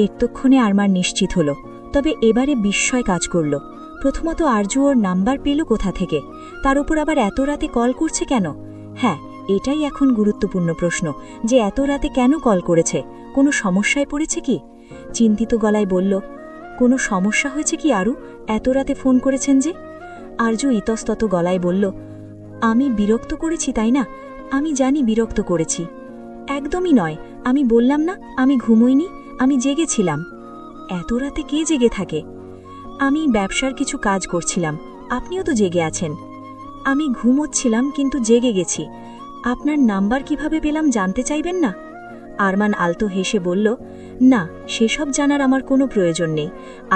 এতক্ষণে আরমান নিশ্চিত হল, তবে এবারে বিস্ময় কাজ করল। প্রথমত আরজু ওর নাম্বার পেল কোথা থেকে? তার উপর আবার এত রাতে কল করছে কেন? হ্যাঁ, এটাই এখন গুরুত্বপূর্ণ প্রশ্ন, যে এত রাতে কেন কল করেছে? কোনো সমস্যায় পড়েছে কি? চিন্তিত গলায় বলল, কোনো সমস্যা হয়েছে কি আরু, এত রাতে ফোন করেছেন যে? আরজু ইতস্তত গলায় বলল, আমি বিরক্ত করেছি তাই না? আমি জানি বিরক্ত করেছি। একদমই নয়, আমি বললাম না আমি ঘুমোইনি, আমি জেগেছিলাম। এত রাতে কে জেগে থাকে? আমি ব্যবসার কিছু কাজ করছিলাম, আপনিও তো জেগে আছেন। আমি ঘুমোচ্ছিলাম কিন্তু জেগে গেছি। আপনার নাম্বার কিভাবে পেলাম জানতে চাইবেন না? আরমান আলতো হেসে বলল, না, সেসব জানার আমার কোনো প্রয়োজন নেই।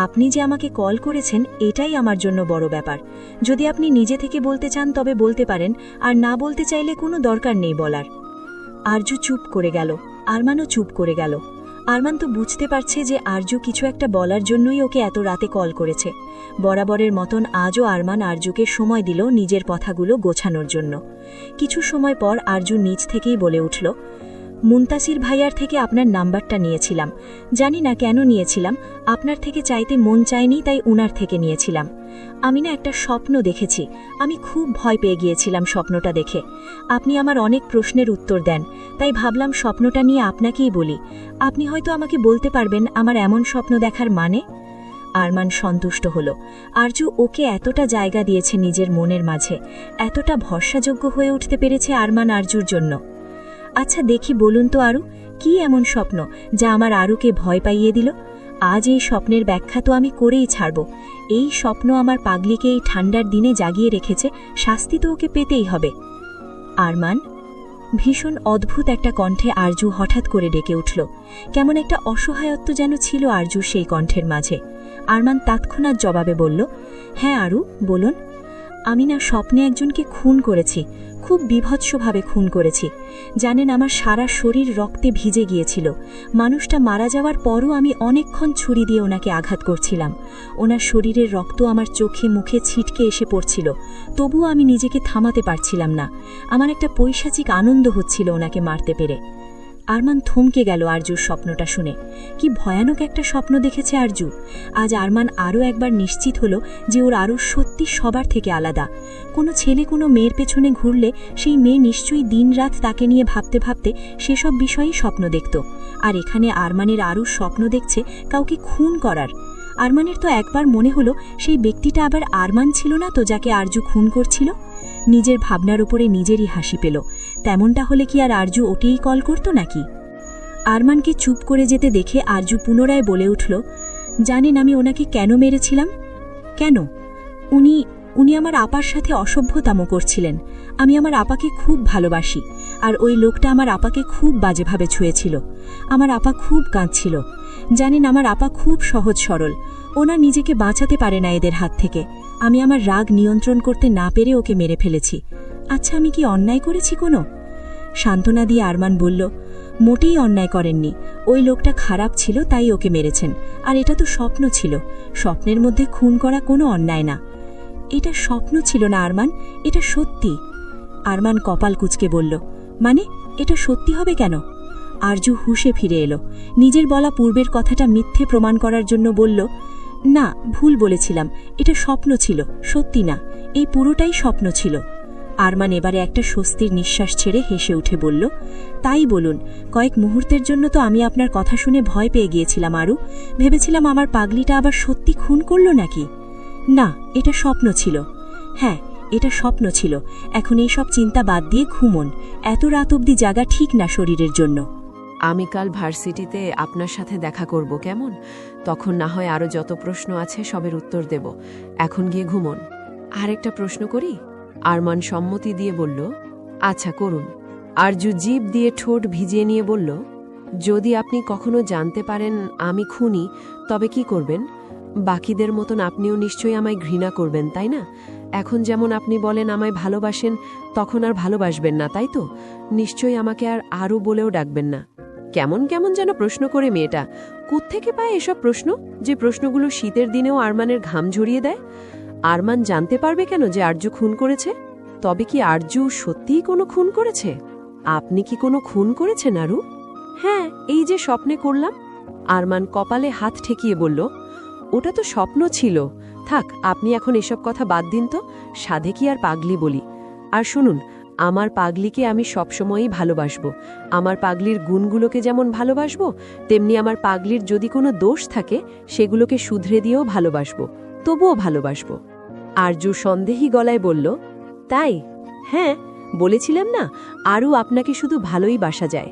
আপনি যে আমাকে কল করেছেন এটাই আমার জন্য বড় ব্যাপার। যদি আপনি নিজে থেকে বলতে চান তবে বলতে পারেন, আর না বলতে চাইলে কোনো দরকার নেই বলার। আরজু চুপ করে গেল, আরমানও চুপ করে গেল। আরমান তো বুঝতে পারছে যে আরজু কিছু একটা বলার জন্যই ওকে এত রাতে কল করেছে। বরাবরের মতন আজও আরমান আরজুকে সময় দিল নিজের কথাগুলো গোছানোর জন্য। কিছু সময় পর আরজু নিজ থেকেই বলে উঠল, মুনতাসির ভাইয়ার থেকে আপনার নাম্বারটা নিয়েছিলাম। জানি না কেন নিয়েছিলাম, আপনার থেকে চাইতে মন চায়নি তাই উনার থেকে নিয়েছিলাম। আমি না একটা স্বপ্ন দেখেছি, আমি খুব ভয় পেয়ে গিয়েছিলাম স্বপ্নটা দেখে। আপনি আমার অনেক প্রশ্নের উত্তর দেন, তাই ভাবলাম স্বপ্নটা নিয়ে আপনাকেই বলি। আপনি হয়তো আমাকে বলতে পারবেন আমার এমন স্বপ্ন দেখার মানে। আরমান সন্তুষ্ট হল। আরজু ওকে এতটা জায়গা দিয়েছে নিজের মনের মাঝে, এতটা ভরসাযোগ্য হয়ে উঠতে পেরেছে আরমান আরজুর জন্য। আচ্ছা দেখি বলুন তো আরু, কি এমন স্বপ্ন যা আমার আরুকে ভয় পাইয়ে দিল? আজ এই স্বপ্নের ব্যাখ্যা তো আমি করেই ছাড়ব। এই স্বপ্ন আমার পাগলিকে এই ঠান্ডার দিনে জাগিয়ে রেখেছে, শাস্তি তো ওকে পেতেই হবে। আরমান, ভীষণ অদ্ভুত একটা কণ্ঠে আরজু হঠাৎ করে ডেকে উঠল। কেমন একটা অসহায়ত্ব যেন ছিল আরজুর সেই কণ্ঠের মাঝে। আরমান তৎক্ষণাৎ জবাবে বলল, হ্যাঁ আরু, বলুন। আমি না স্বপ্নে একজনকে খুন করেছি, খুব বীভৎসভাবে খুন করেছি। জানেন, আমার সারা শরীর রক্তে ভিজে গিয়েছিল। মানুষটা মারা যাওয়ার পরও আমি অনেকক্ষণ ছুরি দিয়ে ওনাকে আঘাত করছিলাম। ওনার শরীরের রক্ত আমার চোখে মুখে ছিটকে এসে পড়ছিল, তবুও আমি নিজেকে থামাতে পারছিলাম না। আমার একটা পৈশাচিক আনন্দ হচ্ছিল ওনাকে মারতে পেরে। আরমান থমকে গেল আরজুর স্বপ্নটা শুনে। কি ভয়ানক একটা স্বপ্ন দেখেছে আরজু। আজ আরমান আরও একবার নিশ্চিত হলো যে ওর আরও সত্যি সবার থেকে আলাদা। কোনো ছেলে কোনো মেয়ের পেছনে ঘুরলে সেই মেয়ে নিশ্চয়ই দিনরাত তাকে নিয়ে ভাবতে ভাবতে সেসব বিষয়েই স্বপ্ন দেখত। আর এখানে আরমানের আরও স্বপ্ন দেখছে কাউকে খুন করার। আরমানের তো একবার মনে হলো সেই ব্যক্তিটা আবার আরমান ছিল না তো, যাকে আরজু খুন করছিল। নিজের ভাবনার উপরে নিজেরই হাসি পেল। তেমনটা হলে কি আর আরজু ওকেই কল করত নাকি? আরমানকে চুপ করে যেতে দেখে আরজু পুনরায় বলে উঠল, জানেন আমি ওনাকে কেন মেরেছিলাম? কেন? উনি আমার আপার সাথে অসভ্যতামো করছিলেন। আমি আমার আপাকে খুব ভালোবাসি, আর ওই লোকটা আমার আপাকে খুব বাজেভাবে ছুঁয়েছিল। আমার আপা খুব কাঁদছিল। জানেন, আমার আপা খুব সহজ সরল, ওনা নিজেকে বাঁচাতে পারে না এদের হাত থেকে। আমি আমার রাগ নিয়ন্ত্রণ করতে না পেরে ওকে মেরে ফেলেছি। আচ্ছা, আমি কি অন্যায় করেছি কোনো? সান্ত্বনা দিয়ে আরমান বলল, মোটেই অন্যায় করেননি। ওই লোকটা খারাপ ছিল, তাই ওকে মেরেছেন। আর এটা তো স্বপ্ন ছিল, স্বপ্নের মধ্যে খুন করা কোনো অন্যায় না। এটা স্বপ্ন ছিল না আরমান, এটা সত্যি। আরমান কপাল কুঁচকে বলল, মানে এটা সত্যি হবে কেন? আরজু হুঁশে ফিরে এলো। নিজের বলা পূর্বের কথাটা মিথ্যে প্রমাণ করার জন্য বলল, না, ভুল বলেছিলাম, এটা স্বপ্ন ছিল, সত্যি না। এই পুরোটাই স্বপ্ন ছিল। আরমান এবারে একটা স্বস্তির নিঃশ্বাস ছেড়ে হেসে উঠে বলল, তাই বলুন। কয়েক মুহূর্তের জন্য তো আমি আপনার কথা শুনে ভয় পেয়ে গিয়েছিলাম আরু। ভেবেছিলাম আমার পাগলিটা আবার সত্যি খুন করল নাকি। না, এটা স্বপ্ন ছিল। হ্যাঁ, এটা স্বপ্ন ছিল। এখন এই সব চিন্তা বাদ দিয়ে ঘুমন। এত রাত অবধি জাগা ঠিক না শরীরের জন্য। আমি কাল ভার্সিটিতে আপনার সাথে দেখা করব, কেমন? তখন না হয় আরও যত প্রশ্ন আছে সবের উত্তর দেব। এখন গিয়ে ঘুমন। আরেকটা প্রশ্ন করি? আরমান সম্মতি দিয়ে বলল, আচ্ছা করুন। আরজু জিভ দিয়ে ঠোঁট ভিজিয়ে নিয়ে বলল, যদি আপনি কখনো জানতে পারেন আমি খুনি, তবে কি করবেন? বাকিদের মতন আপনিও নিশ্চয়ই আমায় ঘৃণা করবেন, তাই না? এখন যেমন আপনি বলেন আমায় ভালোবাসেন, তখন আর ভালোবাসবেন না, তাই তো? নিশ্চয়ই আমাকে আর আরও বলেও ডাকবেন না। কেমন কেমন যেন প্রশ্ন করে মেয়েটা। কোত্থেকে পায় এসব প্রশ্ন, যে প্রশ্নগুলো শীতের দিনেও আরমানের ঘাম ঝরিয়ে দেয়? আরমান জানতে পারবে কেন যে আরজু খুন করেছে? তবে কি আরজু সত্যিই কোনো খুন করেছে? আপনি কি কোনো খুন করেছেন আরু? হ্যাঁ, এই যে স্বপ্নে করলাম। আরমান কপালে হাত ঠেকিয়ে বলল, ওটা তো স্বপ্ন ছিল। থাক, আপনি এখন এসব কথা বাদ দিন তো। সাধে কি আর পাগলি বলি? আর শুনুন, আমার পাগলিকে আমি সবসময়ই ভালোবাসবো। আমার পাগলির গুণগুলোকে যেমন ভালোবাসবো, তেমনি আমার পাগলির যদি কোনো দোষ থাকে সেগুলোকে শুধরে দিয়েও ভালোবাসবো, তবুও ভালোবাসবো। আরজু সন্দেহী গলায় বলল, তাই? হ্যাঁ, বলেছিলাম না, আরও আপনাকে শুধু ভালোই বাসা যায়।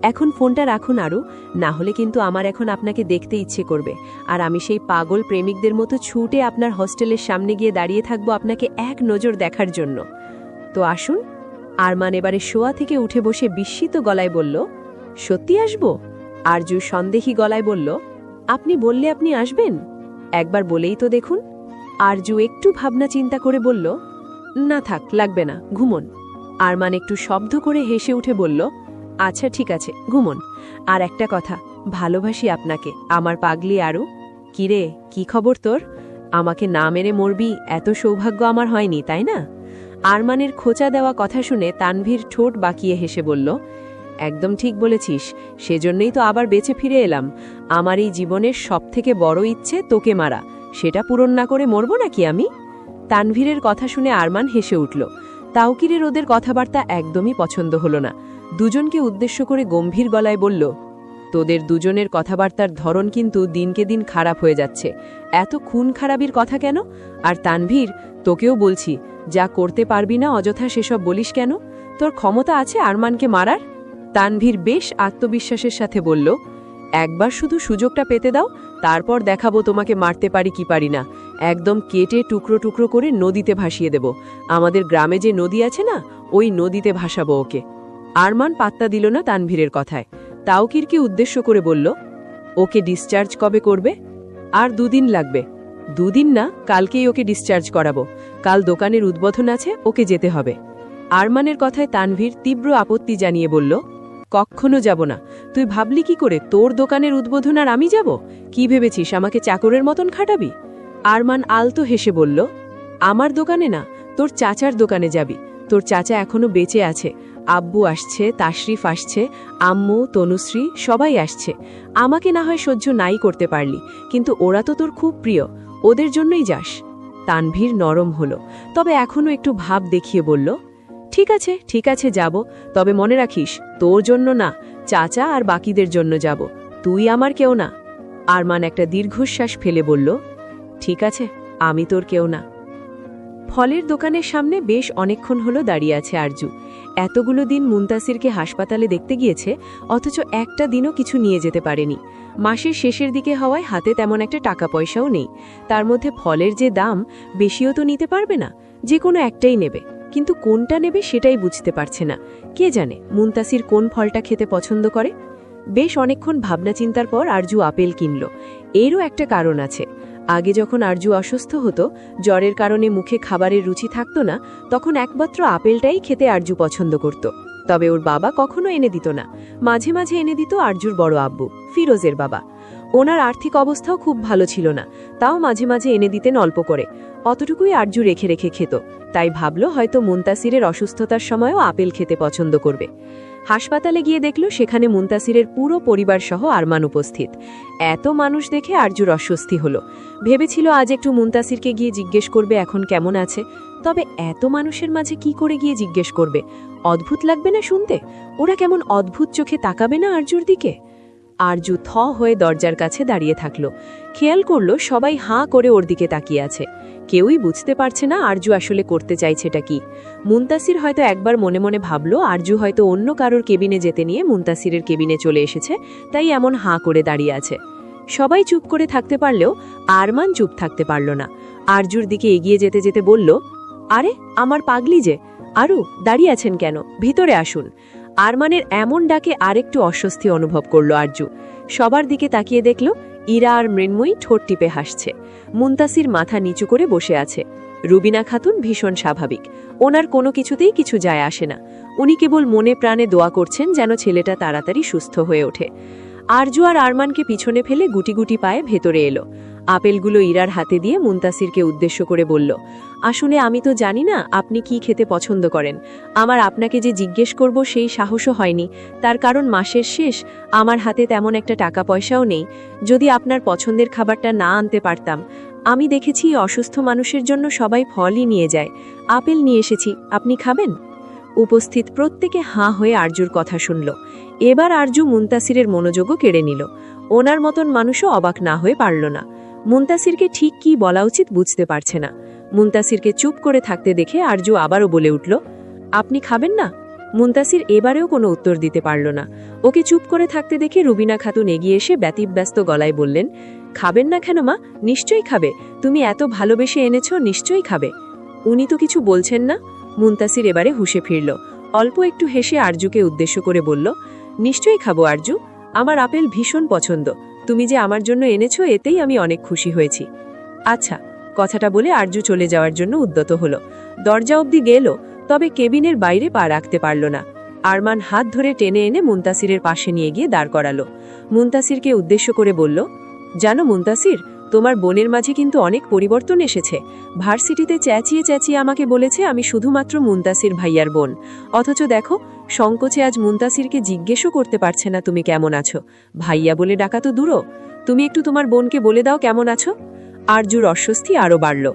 এখন ফোনটা রাখুন আরু, না হলে কিন্তু আমার এখন আপনাকে দেখতে ইচ্ছে করবে, আর আমি সেই পাগল প্রেমিকদের মতো ছুটে আপনার হস্টেলের সামনে গিয়ে দাঁড়িয়ে থাকবো আপনাকে এক নজর দেখার জন্য। তো আসুন। আরমান এবারে শোয়া থেকে উঠে বসে বিস্মিত গলায় বলল, সত্যি আসব? আরজু সন্দেহী গলায় বলল, আপনি বললে আপনি আসবেন? একবার বলেই তো দেখুন। আরজু একটু ভাবনা চিন্তা করে বলল, না থাক, লাগবে না, ঘুমন। আরমান একটু শব্দ করে হেসে উঠে বলল, আচ্ছা ঠিক আছে, ঘুমন। আর একটা কথা, ভালোবাসি আপনাকে, আমার পাগলি আরু। কিরে, কি খবর তোর? আমাকে না মেরে মরবি এত সৌভাগ্য আমার হয়নি, তাই না? আরমানের খোঁচা দেওয়া কথা শুনে তানভীর ঠোঁট বাঁকিয়ে হেসে বলল, একদম ঠিক বলেছিস, সেজন্যই তো আবার বেঁচে ফিরে এলাম। আমার এই জীবনের সবথেকে বড় ইচ্ছে তোকে মারা, সেটা পূরণ না করে মরব নাকি আমি? তানভীরের কথা শুনে আরমান হেসে উঠল। তাওকিরের ওদের কথাবার্তা একদমই পছন্দ হল না। দুজনকে উদ্দেশ্য করে গম্ভীর গলায় বলল, তোদের দুজনের কথাবার্তার ধরন কিন্তু দিনকে দিন খারাপ হয়ে যাচ্ছে। এত খুন খারাপির কথা কেন? আর তানভীর, তোকেও বলছি, যা করতে পারবি না অযথা সেসব বলিস কেন? তোর ক্ষমতা আছে আরমানকে মারার? তানভীর বেশ আত্মবিশ্বাসের সাথে বলল, একবার শুধু সুযোগটা পেতে দাও, তারপর দেখাবো তোমাকে মারতে পারি কি পারি না। একদম কেটে টুকরো টুকরো করে নদীতে ভাসিয়ে দেব। আমাদের গ্রামে যে নদী আছে না, ওই নদীতে ভাসাবো ওকে। আরমান পাত্তা দিল না তানভীরের কথায়। তাওকিরকে উদ্দেশ্য করে বলল, ওকে ডিসচার্জ কবে করবে? আর 2 দিন লাগবে। 2 দিন না, কালকেই ওকে ডিসচার্জ করাবো। কাল দোকানের উদ্বোধন আছে, ওকে যেতে হবে। আরমানের কথায় তানভীর তীব্র আপত্তি জানিয়ে বলল, কখনো যাব না। তুই ভাবলি কি করে তোর দোকানের উদ্বোধন আর আমি যাব? কি ভেবেছিস আমাকে চাকরের মতন খাটাবি? আরমান আলতো হেসে বলল, আমার দোকানে না, তোর চাচার দোকানে যাবি। তোর চাচা এখনো বেঁচে আছে। আব্বু আসছে, তাশরিফ আসছে, আম্মু, তনুশ্রী সবাই আসছে। আমাকে না হয় সহ্য নাই করতে পারলি, কিন্তু ওরা তো তোর খুব প্রিয়, ওদের জন্যই যাস। তানভীর নরম হলো, তবে এখনো একটু ভাব দেখিয়ে বলল, ঠিক আছে যাব, তবে মনে রাখিস তোর জন্য না, চাচা আর বাকিদের জন্য যাব। তুই আমার কেউ না। আরমান একটা দীর্ঘশ্বাস ফেলে বলল, ঠিক আছে, আমি তোর কেউ না। ফলের দোকানের সামনে বেশ অনেকক্ষণ হলো দাঁড়িয়ে আছে আরজু। এতগুলো দিন মুনতাসিরকে হাসপাতালে দেখতে গিয়েছে, অথচ একটা দিনও কিছু নিয়ে যেতে পারেনি। মাসের শেষের দিকে হওয়ায় হাতে তেমন একটা টাকা পয়সাও নেই। তার মধ্যে ফলের যে দাম, বেশিও তো নিতে পারবে না, যে কোনো একটাই নেবে। কিন্তু কোনটা নেবে সেটাই বুঝতে পারছে না। কে জানে মুনতাসির কোন ফলটা খেতে পছন্দ করে। বেশ অনেকক্ষণ ভাবনা চিন্তার পর আরজু আপেল কিনল। এরও একটা কারণ আছে। আগে যখন আরজু অসুস্থ হতো, জ্বরের কারণে মুখে খাবারের রুচি থাকতো না, তখন একমাত্র আপেলটাই খেতে আরজু পছন্দ করত। তবে ওর বাবা কখনো এনে দিত না। মাঝে মাঝে এনে দিত আরজুর বড় আব্বু, ফিরোজের বাবা। ওনার আর্থিক অবস্থাও খুব ভালো ছিল না, তাও মাঝে মাঝে এনে দিতেন অল্প করে। অতটুকুই আরজু রেখে রেখে খেত। তাই ভাবল হয়তো মুনতাসিরের অসুস্থতার সময়ও আপেল খেতে পছন্দ করবে। হাসপাতালে গিয়ে দেখল সেখানে মুনতাসিরের পুরো পরিবার সহ আরমান উপস্থিত। এত মানুষ দেখে আরজুর অস্বস্তি হলো। ভেবেছিল আজ একটু মুনতাসিরকে গিয়ে জিজ্ঞেস করবে এখন কেমন আছে। তবে এত মানুষের মাঝে কি করে গিয়ে জিজ্ঞেস করবে? অদ্ভুত লাগবে না শুনতে? ওরা কেমন অদ্ভুত চোখে তাকাবে না আরজুর দিকে? আরজু থ হয়ে দরজার কাছে দাঁড়িয়ে থাকল। খেয়াল করল সবাই হাঁ করে ওর দিকে তাকিয়ে আছে। কেউই বুঝতে পারছে না আরজু আসলে করতে চাইছেটা কি। মুনতাসির হয়তো একবার মনে মনে ভাবল আরজু হয়তো অন্য কারোর কেবিনে যেতে নিয়ে মুনতাসিরের কেবিনে চলে এসেছে, তাই এমন হাঁ করে দাঁড়িয়ে আছে। সবাই চুপ করে থাকতে পারলেও আরমান চুপ থাকতে পারল না। আরজুর দিকে এগিয়ে যেতে যেতে বলল, আরে আমার পাগলি যে, আরু দাঁড়িয়ে আছেন কেন? ভিতরে আসুন। আরমানের এমন ডাকে আরেকটু অস্বস্তি অনুভব করল আরজু। সবার দিকে তাকিয়ে দেখল ইরা আর মৃন্ময়ী ঠোঁট টিপে হাসছে। মুনতাসির মাথা নিচু করে বসে আছে। রুবিনা খাতুন ভীষণ স্বাভাবিক, ওনার কোনো কিছুতেই কিছু যায় আসে না। উনি কেবল মনে প্রাণে দোয়া করছেন যেন ছেলেটা তাড়াতাড়ি সুস্থ হয়ে ওঠে। আরজু আর আরমানকে পিছনে ফেলে গুটি গুটি পায়ে ভেতরে এলো। আপেলগুলো ইরার হাতে দিয়ে মুনতাসিরকে উদ্দেশ্য করে বলল, আসলে আমি তো জানি না আপনি কি খেতে পছন্দ করেন। আমার আপনাকে যে জিজ্ঞেস করব সেই সাহসও হয়নি, তার কারণ মাসের শেষ, আমার হাতে তেমন একটা টাকা পয়সাও নেই। যদি আপনার পছন্দের খাবারটা না আনতে পারতাম। আমি দেখেছি অসুস্থ মানুষের জন্য সবাই ফলই নিয়ে যায়। আপেল নিয়ে এসেছি, আপনি খাবেন? উপস্থিত প্রত্যেকে হাঁ হয়ে আরজুর কথা শুনল। এবার আরজু মুনতাসিরের মনোযোগও কেড়ে নিল। ওনার মতন মানুষও অবাক না হয়ে পারল না। মুনতাসিরকে ঠিক কি বলা উচিত বুঝতে পারছে না। মুনতাসিরকে চুপ করে থাকতে দেখে আরজু আবারও বলে উঠল, আপনি খাবেন না? মুনতাসির এবারেও কোনো উত্তর দিতে পারল না। ওকে চুপ করে থাকতে দেখে রুবিনা খাতুন এগিয়ে এসে ব্যতিব্যস্ত গলায় বললেন, খাবেন না কেন মা? নিশ্চয়ই খাবে, তুমি এত ভালোবেসে এনেছ, নিশ্চয়ই খাবে। উনি তো কিছু বলছেন না। মুনতাসির এবারে হুঁশে ফিরল। অল্প একটু হেসে আরজুকে উদ্দেশ্য করে বলল, নিশ্চয়ই খাবো আরজু, আমার আপেল ভীষণ পছন্দ। তুমি যে আমার জন্য এনেছো এতেই আমি অনেক খুশি হয়েছি। আচ্ছা, কথাটা বলে আরজু চলে যাওয়ার জন্য উদ্যত হলো। দরজা অবধি গেল, তবে কেবিনের বাইরে পা রাখতে পারল না। আরমান হাত ধরে টেনে এনে মুনতাসিরের পাশে নিয়ে গিয়ে দাঁড় করালো। মুনতাসিরকে উদ্দেশ্য করে বলল, জানো মুনতাসির, তোমার বোনের মাঝে কিন্তু অনেক পরিবর্তন এসেছে। ভার্সিটিতে চেঁচিয়ে চেঁচিয়ে আমাকে বলেছে আমি শুধুমাত্র মুনতাসির ভাইয়ার বোন, অথচ দেখো সংকোচে আজ মুনতাসিরকে জিজ্ঞেসও করতে পারছে না তুমি কেমন আছো। ভাইয়া বলে ডাকা তো দূরও, তুমি একটু তোমার বোনকে বলে দাও কেমন আছো। আরজুর অস্বস্তি আরও বাড়ল,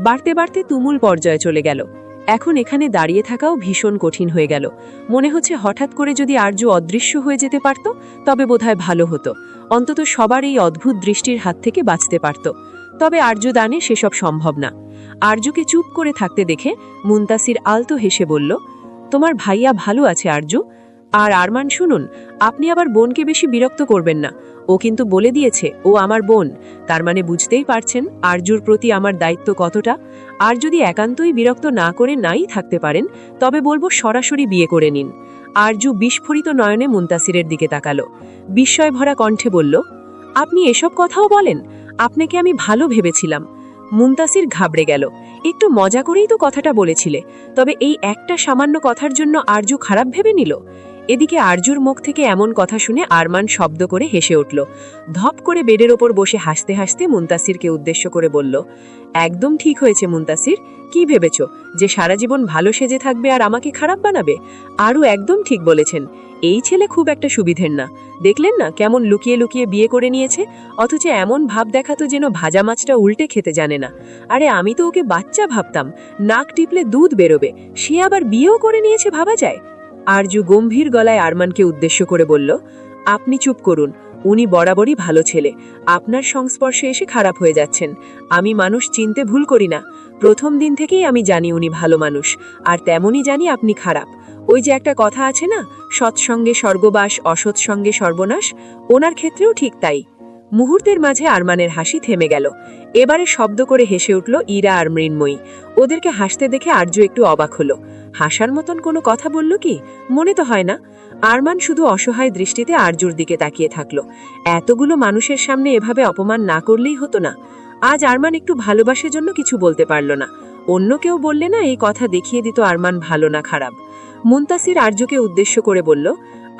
বাড়তে বাড়তে তুমুল পর্যায়ে চলে গেল। এখন এখানে দাঁড়িয়ে থাকাও ভীষণ কঠিন হয়ে গেল। মনে হচ্ছে হঠাৎ করে যদি আরজু অদৃশ্য হয়ে যেতে পারত, তবে বোধহয় ভালো হতো। অন্তত সবার এই অদ্ভুত দৃষ্টির হাত থেকে বাঁচতে পারত। তবে আরজু দানে সেসব সম্ভব না। আরজুকে চুপ করে থাকতে দেখে মুনতাসির আলতো হেসে বলল, তোমার ভাইয়া ভালো আছে আরজু? আর আরমান শুনুন, আপনি আবার বোনকে বেশি বিরক্ত করবেন না। ও কিন্তু বলে দিয়েছে ও আমার বোন, তার মানে বুঝতেই পারছেন আরজুর প্রতি আমার দায়িত্ব কতটা। আর যদি একান্তই বিরক্ত না করে নাই থাকতে পারেন, তবে বলবো সরাসরি বিয়ে করে নিন। আরজু বিস্ফোরিত নয়নে মুনতাসিরের দিকে তাকালো, বিস্ময় ভরা কণ্ঠে বলল, আপনি এসব কথাও বলেন? আপনাকে আমি ভালো ভেবেছিলাম। মুনতাসির ঘাবড়ে গেল। একটু মজা করেই তো কথাটা বলেছিলে, তবে এই একটা সামান্য কথার জন্য আরজু খারাপ ভেবে নিল? এদিকে আরজুর মুখ থেকে এমন কথা শুনে আরমান শব্দ করে হেসে উঠল। ধপ করে বেডের ওপর বসে হাসতে হাসতে মুনতাসিরকে উদ্দেশ্য করে বলল, একদম ঠিক হয়েছে মুনতাসির। কি ভেবেছ যে সারা জীবন ভালো সেজে থাকবে আর আমাকে খারাপ বানাবে? আরও একদম ঠিক বলেছেন। এই ছেলে খুব একটা সুবিধের না। দেখলেন না কেমন লুকিয়ে লুকিয়ে বিয়ে করে নিয়েছে, অথচ এমন ভাব দেখাতো যেন ভাজা মাছটা উল্টে খেতে জানে না। আরে আমি তো ওকে বাচ্চা ভাবতাম, নাক টিপলে দুধ বেরোবে, সে আবার বিয়েও করে নিয়েছে ভাবা যায়। আরজু গম্ভীর গলায় আরমানকে উদ্দেশ্য করে বলল, আপনি চুপ করুন, উনি বরাবরই ভালো ছেলে। আপনার সংস্পর্শে এসে খারাপ হয়ে যাচ্ছেন। আমি মানুষ চিনতে ভুল করি না। প্রথম দিন থেকেই আমি জানি উনি ভালো মানুষ, আর তেমনই জানি আপনি খারাপ। ওই যে একটা কথা আছে না, সৎসঙ্গে স্বর্গবাস, অসৎসঙ্গে সর্বনাশ, ওনার ক্ষেত্রেও ঠিক তাই। মুহূর্তের মাঝে আরমানের হাসি থেমে গেল। এবারে শব্দ করে হেসে উঠল ইরা আর মৃন্ময়ী। ওদেরকে হাসতে দেখে আরজু একটু অবাক হলো। হাসার মতন কোনো কথা বলল কি? মনে তো হয় না। আরমান শুধু অসহায় দৃষ্টিতে আরজুর দিকে তাকিয়ে থাকলো। এতগুলো মানুষের সামনে এভাবে অপমান না করলেই হতো না। আজ আরমান একটু ভালোবাসার জন্য কিছু বলতে পারল না। অন্য কেউ বললে না এই কথা দেখিয়ে দিত আরমান ভালো না খারাপ। মুনতাসির আরজুকে উদ্দেশ্য করে বলল,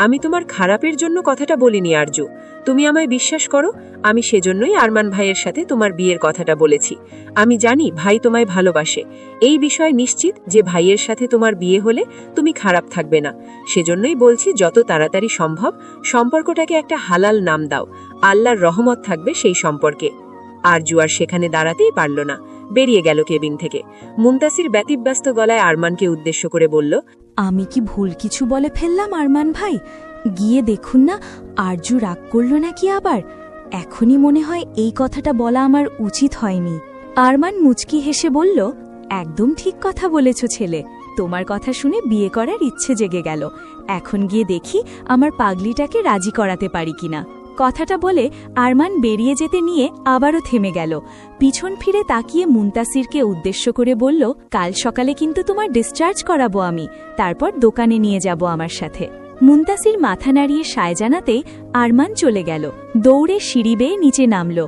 আমি তোমার খারাপের জন্য কথাটা বলিনি আরজু, তুমি আমায় বিশ্বাস করো। আমি সেজন্যই আরমান ভাইয়ের সাথে তোমার বিয়ের কথাটা বলেছি। আমি জানি ভাই তোমায় ভালোবাসে। এই বিষয়ে নিশ্চিত যে ভাইয়ের সাথে তোমার বিয়ে হলে তুমি খারাপ থাকবে না। সেজন্যই বলছি যত তাড়াতাড়ি সম্ভব সম্পর্কটাকে একটা হালাল নাম দাও। আল্লাহর রহমত থাকবে সেই সম্পর্কে। আরজু আর সেখানে দাঁড়াতেই পারল না, বেরিয়ে গেল কেবিন থেকে। মুনতাসির ব্যতিব্যস্ত গলায় আরমানকে উদ্দেশ্য করে বলল, আমি কি ভুল কিছু বলে ফেললাম আরমান ভাই? গিয়ে দেখুন না আরজু রাগ করল নাকি আবার। এখনই মনে হয় এই কথাটা বলা আমার উচিত হয়নি। আরমান মুচকি হেসে বলল, একদম ঠিক কথা বলেছ ছেলে। তোমার কথা শুনে বিয়ে করার ইচ্ছে জেগে গেল। এখন গিয়ে দেখি আমার পাগলিটাকে রাজি করাতে পারি কিনা। কথাটা বলে আরমান বেরিয়ে যেতে নিয়ে আবারও থেমে গেল। পিছন ফিরে তাকিয়ে মুনতাসিরকে উদ্দেশ্য করে বলল, কাল সকালে কিন্তু তোমার ডিসচার্জ করাবো আমি, তারপর দোকানে নিয়ে যাব আমার সাথে। মুনতাসির মাথা নাড়িয়ে সায় জানাতেই আরমান চলে গেল। দৌড়ে সিঁড়ি বেয়ে নিচে নামল।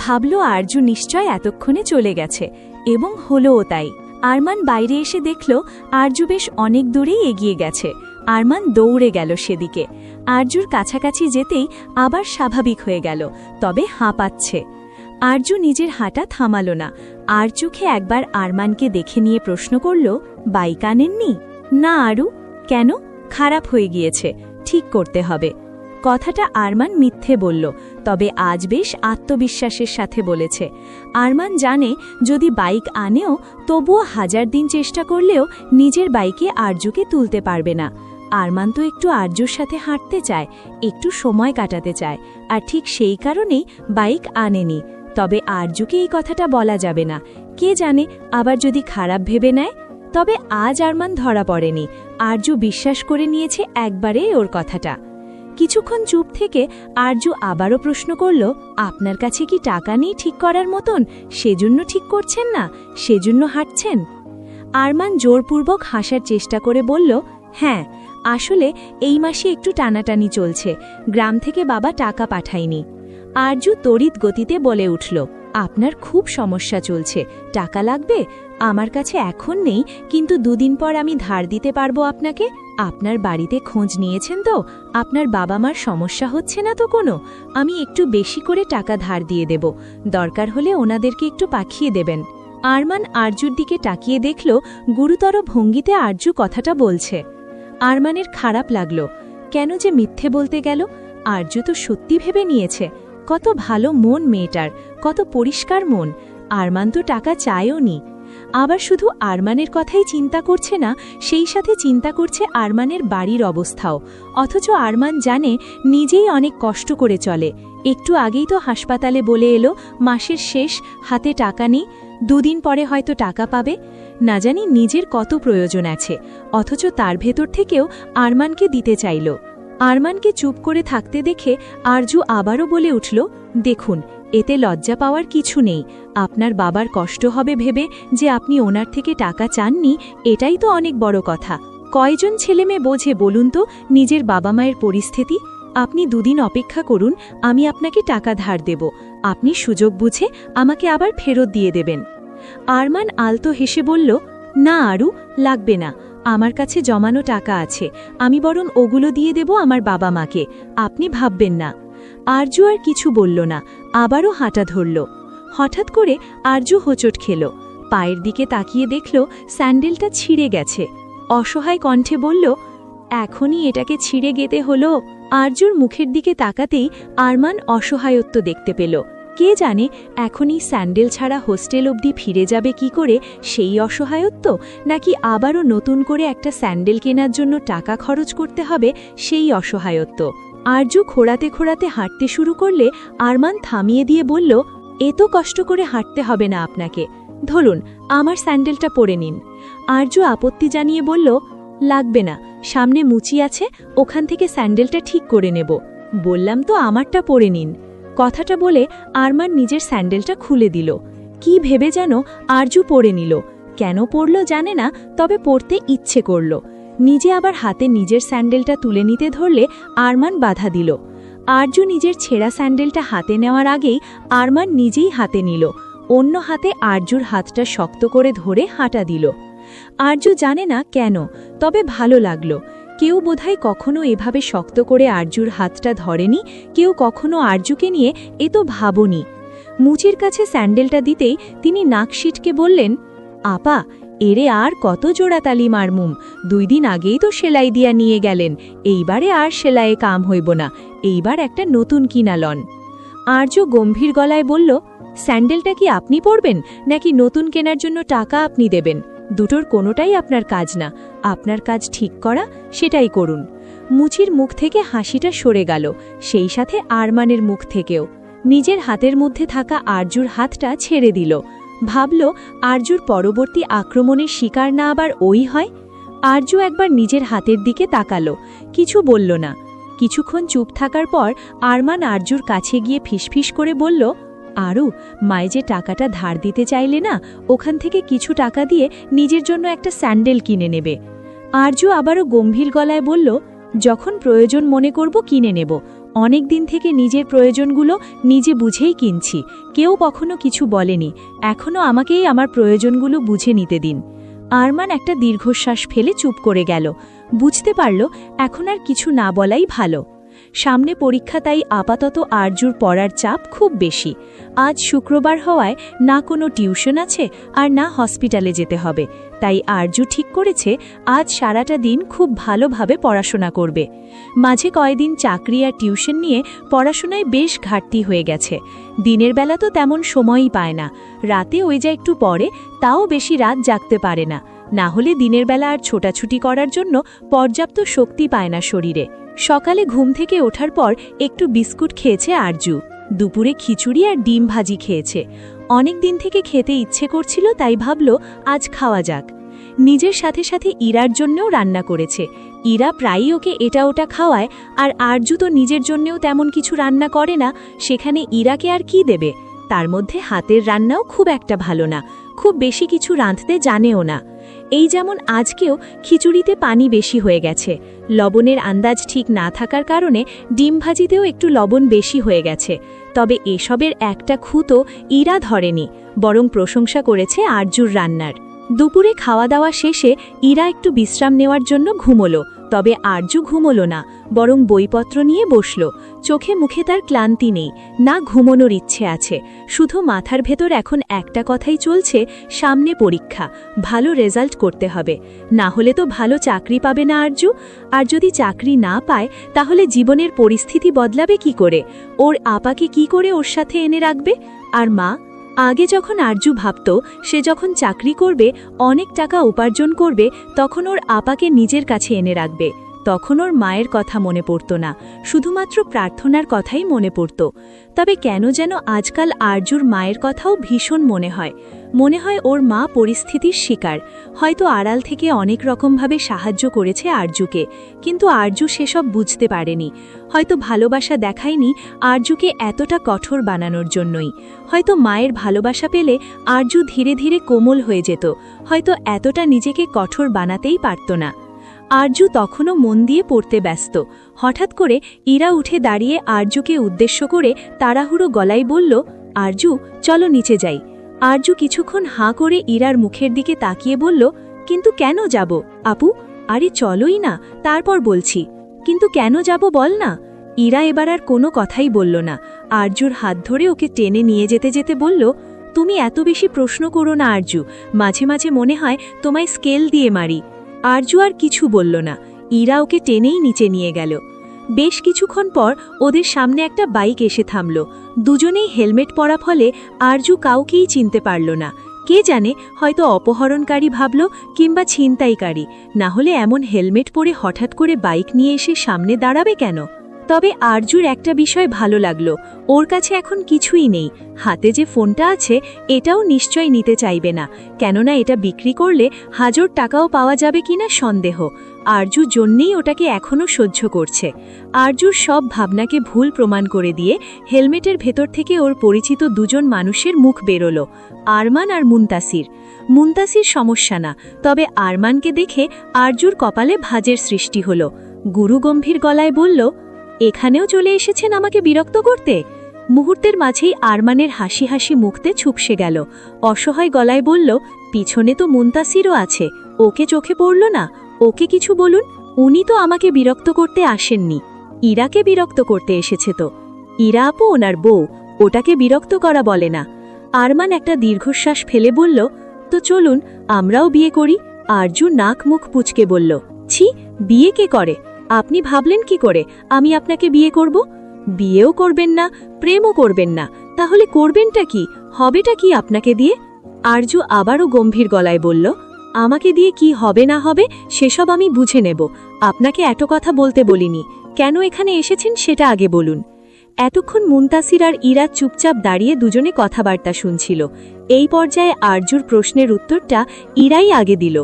ভাবল আরজু নিশ্চয় এতক্ষণে চলে গেছে, এবং হলোও তাই। আরমান বাইরে এসে দেখল আরজু বেশ অনেক দূরেই এগিয়ে গেছে। আরমান দৌড়ে গেল সেদিকে। আরজুর কাছাকাছি যেতেই আবার স্বাভাবিক হয়ে গেল, তবে হাঁপাচ্ছে। আরজু নিজের হাঁটা থামাল না। আর চোখে একবার আরমানকে দেখে নিয়ে প্রশ্ন করল, বাইক আনেননি? না আরু। কেন? খারাপ হয়ে গিয়েছে, ঠিক করতে হবে। কথাটা আরমান মিথ্যে বলল, তবে আজ বেশ আত্মবিশ্বাসের সাথে বলেছে। আরমান জানে যদি বাইক আনেও তবুও 1000 দিন চেষ্টা করলেও নিজের বাইকে আরজুকে তুলতে পারবে না। আরমান তো একটু আরজুর সাথে হাঁটতে চায়, একটু সময় কাটাতে চায়, আর ঠিক সেই কারণেই বাইক আনেনি। তবে আরজুকে এই কথাটা বলা যাবে না, কে জানে আবার যদি খারাপ ভেবে নেয়। তবে আজ আরমান ধরা পড়েনি। আরজু বিশ্বাস করে নিয়েছে একবারে ওর কথাটা। কিছুক্ষণ চুপ থেকে আরজু আবারও প্রশ্ন করল, আপনার কাছে কি টাকা নেই ঠিক করার মতন? সেজন্য ঠিক করছেন না, সেজন্য হাঁটছেন? আরমান জোরপূর্বক হাসার চেষ্টা করে বলল, হ্যাঁ, আসলে এই মাসে একটু টানাটানি চলছে, গ্রাম থেকে বাবা টাকা পাঠায়নি। আরজু তড়িৎ গতিতে বলে উঠল, আপনার খুব সমস্যা চলছে, টাকা লাগবে? আমার কাছে এখন নেই, কিন্তু 2 দিন পর আমি ধার দিতে পারবো আপনাকে। আপনার বাড়িতে খোঁজ নিয়েছেন তো? আপনার বাবা মার সমস্যা হচ্ছে না তো কোনো? আমি একটু বেশি করে টাকা ধার দিয়ে দেব, দরকার হলে ওনাদেরকে একটু পাঠিয়ে দেবেন। আরমান আরজুর দিকে তাকিয়ে দেখল গুরুতর ভঙ্গিতে আরজু কথাটা বলছে। আরমানের খারাপ লাগল, কেন যে মিথ্যে বলতে গেল। আরজু তো সত্যি ভেবে নিয়েছে। কত ভালো মন মেয়েটার, কত পরিষ্কার মন। আরমান তো টাকা চায়ও নি। আবার শুধু আরমানের কথাই চিন্তা করছে না, সেই সাথে চিন্তা করছে আরমানের বাড়ির অবস্থাও। অথচ আরমান জানে নিজেই অনেক কষ্ট করে চলে। একটু আগেই তো হাসপাতালে বলে এলো মাসের শেষ, হাতে টাকা নেই, 2 দিন পরে হয়তো টাকা পাবে। না জানি নিজের কত প্রয়োজন আছে, অথচ তার ভেতর থেকেও আরমানকে দিতে চাইল। আরমানকে চুপ করে থাকতে দেখে আরজু আবারও বলে উঠল, দেখুন, এতে লজ্জা পাওয়ার কিছু নেই। আপনার বাবার কষ্ট হবে ভেবে যে আপনি ওনার থেকে টাকা চাননি, এটাই তো অনেক বড় কথা। কয়জন ছেলেমেয়ে বোঝে বলুন তো নিজের বাবা মায়ের পরিস্থিতি? আপনি দুদিন অপেক্ষা করুন, আমি আপনাকে টাকা ধার দেব, আপনি সুযোগ বুঝে আমাকে আবার ফেরত দিয়ে দেবেন। আরমান আলতো হেসে বলল, না আরু, লাগবে না, আমার কাছে জমানো টাকা আছে, আমি বরং ওগুলো দিয়ে দেব আমার বাবা মাকে, আপনি ভাববেন না। আরজু আর কিছু বলল না, আবারও হাঁটা ধরল। হঠাৎ করে আরজু হোঁচট খেল, পায়ের দিকে তাকিয়ে দেখল স্যান্ডেলটা ছিঁড়ে গেছে। অসহায় কণ্ঠে বলল, এখনই এটাকে ছিঁড়ে গেতে হলো। আরজুর মুখের দিকে তাকাতেই আরমান অসহায়ত্ব দেখতে পেল। কে জানে এখনই স্যান্ডেল ছাড়া হোস্টেল অবধি ফিরে যাবে কি করে, সেই অসহায়ত্ব, নাকি আবারও নতুন করে একটা স্যান্ডেল কেনার জন্য টাকা খরচ করতে হবে, সেই অসহায়ত্ব। আরজু খোঁড়াতে খোঁড়াতে হাঁটতে শুরু করলে আরমান থামিয়ে দিয়ে বলল, এত কষ্ট করে হাঁটতে হবে না আপনাকে, ধরুন আমার স্যান্ডেলটা পরে নিন। আরজু আপত্তি জানিয়ে বলল, লাগবে না, সামনে মুচি আছে, ওখান থেকে স্যান্ডেলটা ঠিক করে নেব। বললাম তো আমারটা পরে নিন। কথাটা বলে আরমান নিজের স্যান্ডেলটা খুলে দিল। কি ভেবে যেন আরজু পরে নিল, কেন পরল জানে না, তবে পরতে ইচ্ছে করল। নিজে আবার হাতে নিজের স্যান্ডেলটা তুলে নিতে ধরলে আরমান বাধা দিল। আরজু নিজের ছেঁড়া স্যান্ডেলটা হাতে নেওয়ার আগেই আরমান নিজেই হাতে নিল, অন্য হাতে আরজুর হাতটা শক্ত করে ধরে হাঁটা দিল। আরজু জানে না কেন, তবে ভালো লাগলো। কেউ বোধহয় কখনো এভাবে শক্ত করে আরজুর হাতটা ধরেনি, কেউ কখনো আরজুকে নিয়ে এ তো ভাবনি। মুচির কাছে স্যান্ডেলটা দিতেই তিনি নাক সিটকে বললেন, আপা, এরে আর কত জোড়াতালি মারমুম, 2 দিন আগেই তো সেলাই দিয়া নিয়ে গেলেন, এইবারে আর সেলাইয়ে কাম হইব না, এইবার একটা নতুন কিনা লন। আরজু গম্ভীর গলায় বলল, স্যান্ডেলটা কি আপনি পরবেন, নাকি নতুন কেনার জন্য টাকা আপনি দেবেন? দুটোর কোনোটাই আপনার কাজ না, আপনার কাজ ঠিক করা, সেটাই করুন। মুচির মুখ থেকে হাসিটা সরে গেল, সেই সাথে আরমানের মুখ থেকেও। নিজের হাতের মধ্যে থাকা আরজুর হাতটা ছেড়ে দিল। ভাবল, আরজুর পরবর্তী আক্রমণের শিকার না আবার ওই হয়। আরজু একবার নিজের হাতের দিকে তাকালো, কিছু বলল না। কিছুক্ষণ চুপ থাকার পর আরমান আরজুর কাছে গিয়ে ফিসফিস করে বলল, আরু, মায়ে যে টাকাটা ধার দিতে চাইলে না, ওখান থেকে কিছু টাকা দিয়ে নিজের জন্য একটা স্যান্ডেল কিনে নেবে। আরজু আবারও গম্ভীর গলায় বলল, যখন প্রয়োজন মনে করব কিনে নেব, অনেক দিন থেকে নিজের প্রয়োজনগুলো নিজে বুঝেই কিনছি, কেউ কখনো কিছু বলেনি, এখনও আমাকেই আমার প্রয়োজনগুলো বুঝে নিতে দিন। আরমান একটা দীর্ঘশ্বাস ফেলে চুপ করে গেল, বুঝতে পারল এখন আর কিছু না বলাই ভালো। সামনে পরীক্ষা, তাই আপাতত আরজুর পড়ার চাপ খুব বেশি। আজ শুক্রবার হওয়ায় না কোনো টিউশন আছে আর না হসপিটালে যেতে হবে, তাই আরজু ঠিক করেছে আজ সারাটা দিন খুব ভালোভাবে পড়াশোনা করবে। মাঝে কয়েকদিন চাকরি আর টিউশন নিয়ে পড়াশোনায় বেশ ঘাটতি হয়ে গেছে। দিনের বেলা তো তেমন সময়ই পায় না, রাতে ওই যা একটু পড়ে, তাও বেশি রাত জাগতে পারে না, না হলে দিনের বেলা আর ছোটাছুটি করার জন্য পর্যাপ্ত শক্তি পায় না শরীরে। সকালে ঘুম থেকে ওঠার পর একটু বিস্কুট খেয়েছে আরজু, দুপুরে খিচুড়ি আর ডিম ভাজি খেয়েছে। অনেক দিন থেকে খেতে ইচ্ছে করছিল, তাই ভাবল আজ খাওয়া যাক। নিজের সাথে সাথে ইরার জন্যও রান্না করেছে। ইরা প্রায়ই ওকে এটা ওটা খাওয়ায়, আর আরজু তো নিজের জন্যও তেমন কিছু রান্না করে না, সেখানে ইরাকে আর কি দেবে? তার মধ্যে হাতের রান্নাও খুব একটা ভালো না, খুব বেশি কিছু রাঁধতে জানেও না। এই যেমন আজকেও খিচুড়িতে পানি বেশি হয়ে গেছে, লবণের আন্দাজ ঠিক না থাকার কারণে ডিম ভাজিতেও একটু লবণ বেশি হয়ে গেছে। তবে এসবের একটা খুঁতো ইরা ধরেনি, বরং প্রশংসা করেছে আরজুর রান্নার। দুপুরে খাওয়া দাওয়া শেষে ইরা একটু বিশ্রাম নেওয়ার জন্য ঘুমোলো, তবে আরজু ঘুমোলো না, বরং বইপত্র নিয়ে বসল। চোখে মুখে তার ক্লান্তি নেই, না ঘুমোনোর ইচ্ছে আছে, শুধু মাথার ভেতর এখন একটা কথাই চলছে, সামনে পরীক্ষা, ভালো রেজাল্ট করতে হবে, না হলে তো ভালো চাকরি পাবে না আরজু। আর যদি চাকরি না পায়, তাহলে জীবনের পরিস্থিতি বদলাবে কি করে? ওর আপাকে কি করে ওর সাথে এনে রাখবে? আর মা? আগে যখন আরজু ভাবত সে যখন চাকরি করবে, অনেক টাকা উপার্জন করবে, তখন ওর আপাকে নিজের কাছে এনে রাখবে, তখন ওর মায়ের কথা মনে পড়ত না, শুধুমাত্র প্রার্থনার কথাই মনে পড়ত। তবে কেন যেন আজকাল আরজুর মায়ের কথাও ভীষণ মনে হয় ওর মা পরিস্থিতির শিকার, হয়তো আড়াল থেকে অনেক রকমভাবে সাহায্য করেছে আরজুকে, কিন্তু আরজু সেসব বুঝতে পারেনি। হয়তো ভালোবাসা দেখায়নি আরজুকে এতটা কঠোর বানানোর জন্যই। হয়তো মায়ের ভালোবাসা পেলে আরজু ধীরে ধীরে কোমল হয়ে যেত, হয়তো এতটা নিজেকে কঠোর বানাতেই পারত না। আরজু তখনও মন দিয়ে পড়তে ব্যস্ত। হঠাৎ করে ইরা উঠে দাঁড়িয়ে আরজুকে উদ্দেশ্য করে তাড়াহুড়ো গলায় বলল, আরজু চলো নিচে যাই। আরজু কিছুক্ষণ হাঁ করে ইরার মুখের দিকে তাকিয়ে বলল, কিন্তু কেন যাব আপু? আরে চলোই না, তারপর বলছি। কিন্তু কেন যাব বল না। ইরা এবার আর কোনো কথাই বলল না। আরজুর হাত ধরে ওকে টেনে নিয়ে যেতে যেতে বলল, তুমি এত বেশি প্রশ্ন করো না আরজু, মাঝে মাঝে মনে হয় তোমায় স্কেল দিয়ে মারি। আরজু আর কিছু বলল না। ইরা ওকে টেনেই নিচে নিয়ে গেল। বেশ কিছুক্ষণ পর ওদের সামনে একটা বাইক এসে থামল। দুজনেই হেলমেট পরা ফলে আরজু কাউকেই চিনতে পারল না। কে জানে, হয়তো অপহরণকারী ভাবল, কিংবা ছিনতাইকারী। না হলে এমন হেলমেট পরে হঠাৎ করে বাইক নিয়ে এসে সামনে দাঁড়াবে কেন? তবে আরজুর একটা বিষয় ভালো লাগলো, ওর কাছে এখন কিছুই নেই। হাতে যে ফোনটা আছে এটাও নিশ্চয় নিতে চাইবে না, কেননা এটা বিক্রি করলে 1000 টাকাও পাওয়া যাবে কিনা সন্দেহ। আরজুর জন্যেই ওটাকে এখনও সহ্য করছে। আরজুর সব ভাবনাকে ভুল প্রমাণ করে দিয়ে হেলমেটের ভেতর থেকে ওর পরিচিত দুজন মানুষের মুখ বেরোল, আরমান আর মুনতাসির। মুনতাসির সমস্যা না, তবে আরমানকে দেখে আরজুর কপালে ভাঁজের সৃষ্টি হল। গুরুগম্ভীর গলায় বলল, এখানেও চলে এসেছেন আমাকে বিরক্ত করতে? মুহূর্তের মাঝেই আরমানের হাসি হাসি মুখতে ছুপসে গেল। অসহায় গলায় বলল, পিছনে তো মুনতাসিরও আছে, ওকে চোখে পড়ল না? ওকে কিছু বলুন, উনি তো আমাকে বিরক্ত করতে আসেননি, ইরাকে বিরক্ত করতে এসেছে তো। ইরা আপু ওনার বউ, ওটাকে বিরক্ত করা বলে না। আরমান একটা দীর্ঘশ্বাস ফেলে বলল, তো চলুন আমরাও বিয়ে করি। আরজু নাক মুখ পুচকে বলল, ছি, বিয়ে কে করে? আপনি ভাবলেন কি করে আমি আপনাকে বিয়ে করব? বিয়েও করবেন না, প্রেমও করবেন না, তাহলে করবেনটা কি, হবেটা কি আপনাকে দিয়ে? আরজু আবারও গম্ভীর গলায় বলল, আমাকে দিয়ে কি হবে না হবে সেসব আমি বুঝে নেব, আপনাকে এত কথা বলতে বলিনি। কেন এখানে এসেছেন সেটা আগে বলুন। এতক্ষণ মুনতাসির আর ইরা চুপচাপ দাঁড়িয়ে দুজনে কথাবার্তা শুনছিল। এই পর্যায়ে আরজুর প্রশ্নের উত্তরটা ইরাই আগে দিল।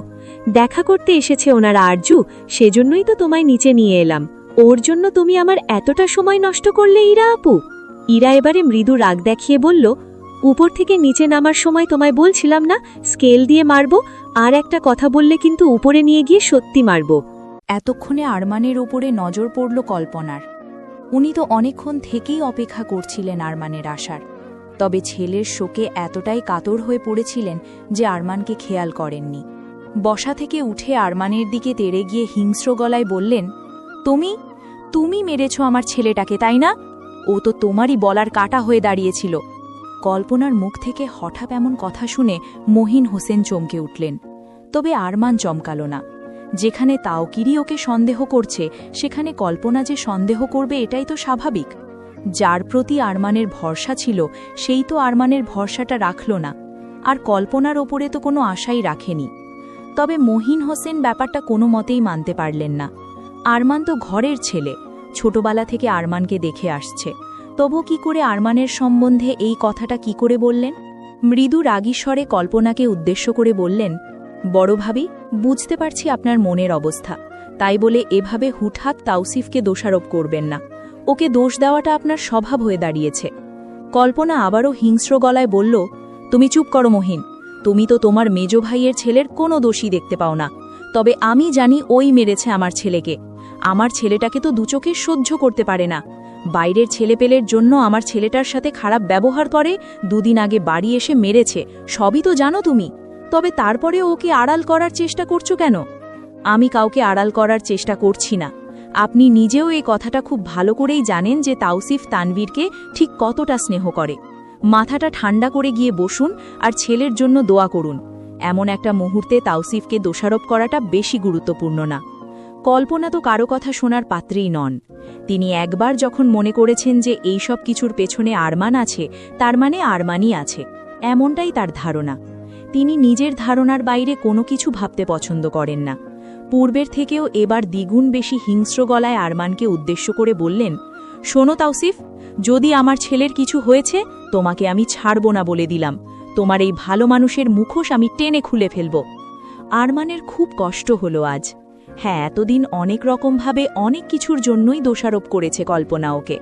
দেখা করতে এসেছে ওনারা আরজু, সেজন্যই তো তোমায় নিচে নিয়ে এলাম। ওর জন্য তুমি আমার এতটা সময় নষ্ট করলে ইরা আপু? ইরা এবারে মৃদু রাগ দেখিয়ে বলল, উপর থেকে নিচে নামার সময় তোমায় বলছিলাম না স্কেল দিয়ে মারব, আর একটা কথা বললে কিন্তু উপরে নিয়ে গিয়ে সত্যি মারব। এতক্ষণে আরমানের ওপরে নজর পড়ল কল্পনার। উনি তো অনেকক্ষণ থেকেই অপেক্ষা করছিলেন আরমানের আসার, তবে ছেলের শোকে এতটাই কাতর হয়ে পড়েছিলেন যে আরমানকে খেয়াল করেননি। বসা থেকে উঠে আরমানের দিকে তেড়ে গিয়ে হিংস্র গলায় বললেন, তুমি মেরেছ আমার ছেলেটাকে, তাই না? ও তো তোমারই বলার কাটা হয়ে দাঁড়িয়েছিল। কল্পনার মুখ থেকে হঠাৎ এমন কথা শুনে মহিন হোসেন চমকে উঠলেন। তবে আরমান চমকাল না। যেখানে তাওকিরি ওকে সন্দেহ করছে সেখানে কল্পনা যে সন্দেহ করবে এটাই তো স্বাভাবিক। যার প্রতি আরমানের ভরসা ছিল সেই তো আরমানের ভরসাটা রাখল না, আর কল্পনার ওপরে তো কোনো আশাই রাখেনি। তবে মহিন হোসেন ব্যাপারটা কোনো মতেই মানতে পারলেন না। আরমান তো ঘরের ছেলে, ছোটবেলা থেকে আরমানকে দেখে আসছে, তবু কি করে আরমানের সম্বন্ধে এই কথাটা কি করে বললেন? মৃদু রাগী স্বরে কল্পনাকে উদ্দেশ্য করে বললেন, বড় ভাবি, বুঝতে পারছি আপনার মনের অবস্থা, তাই বলে এভাবে হুটহাট তাওসিফকে দোষারোপ করবেন না। ওকে দোষ দেওয়াটা আপনার স্বভাব হয়ে দাঁড়িয়েছে। কল্পনা আবারও হিংস্র গলায় বলল, তুমি চুপ করো মহিন, তুমি তো তোমার মেজ ভাইয়ের ছেলের কোনো দোষই দেখতে পাও না। তবে আমি জানি ওই মেরেছে আমার ছেলেকে। আমার ছেলেটাকে তো দুচোখে সহ্য করতে পারে না। বাইরের ছেলেপেলের জন্য আমার ছেলেটার সাথে খারাপ ব্যবহার করে, দুদিন আগে বাড়ি এসে মেরেছে, সবই তো জানো তুমি। তবে তারপরে ওকে আড়াল করার চেষ্টা করছো কেন? আমি কাউকে আড়াল করার চেষ্টা করছি না। আপনি নিজেও এই কথাটা খুব ভালো করেই জানেন যে তাওসিফ তানভীরকে ঠিক কতটা স্নেহ করে। মাথাটা ঠান্ডা করে গিয়ে বসুন আর ছেলের জন্য দোয়া করুন। এমন একটা মুহূর্তে তাওসিফকে দোষারোপ করাটা বেশি গুরুত্বপূর্ণ না। কল্পনা তো কারো কথা শোনার পাত্রেই নন। তিনি একবার যখন মনে করেছেন যে এই সব কিছুর পেছনে আরমান আছে, তার মানে আরমানই আছে, এমনটাই তার ধারণা। তিনি নিজের ধারণার বাইরে কোনো কিছু ভাবতে পছন্দ করেন না। পূর্বের থেকেও এবার দ্বিগুণ বেশি হিংস্র গলায় আরমানকে উদ্দেশ্য করে বললেন, শোনো তাওসিফ, যদি আমার ছেলের কিছু হয়েছে তোমাকে আমি ছাড়ব না বলে দিলাম। তোমার এই ভালো মানুষের মুখোশ আমি টেনে খুলে ফেলব। আরমানের খুব কষ্ট হলো আজ। হ্যাঁ, এতদিন অনেক রকমভাবে অনেক কিছুর জন্যই দোষারোপ করেছে কল্পনা ওকে,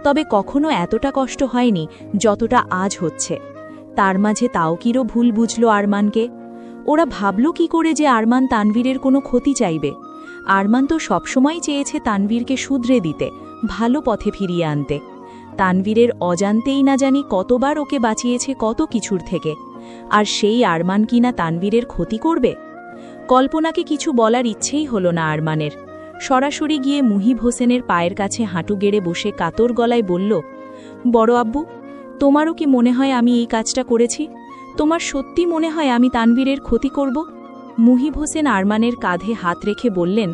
তবে কখনো এতটা কষ্ট হয়নি যতটা আজ হচ্ছে। তার মাঝে তাওকিরও ভুল বুঝল আরমানকে। ওরা ভাবল কি করে যে আরমান তানভীরের কোনো ক্ষতি চাইবে। আরমান তো সবসময় চেয়েছে তানভীরকে শুধরে দিতে, ভালো পথে ফিরিয়ে আনতে। তানভীরের অজান্তেই না জানি কতবার ওকে বাঁচিয়েছে কত কিছুর থেকে, আর সেই আরমান কিনা তানভীরের ক্ষতি করবে। কল্পনাকে কিছু বলার ইচ্ছেই হলো না আরমানের। সরাসরি গিয়ে মুহিব হোসেনের পায়ের কাছে হাঁটু গেড়ে বসে কাতর গলায় বলল, বড় আব্বু, তোমারও কি মনে হয় আমি এই কাজটা করেছি? তোমার সত্যি মনে হয় আমি তানভীরের ক্ষতি করব? মুহিব হোসেন আরমানের কাঁধে হাত রেখে বললেন,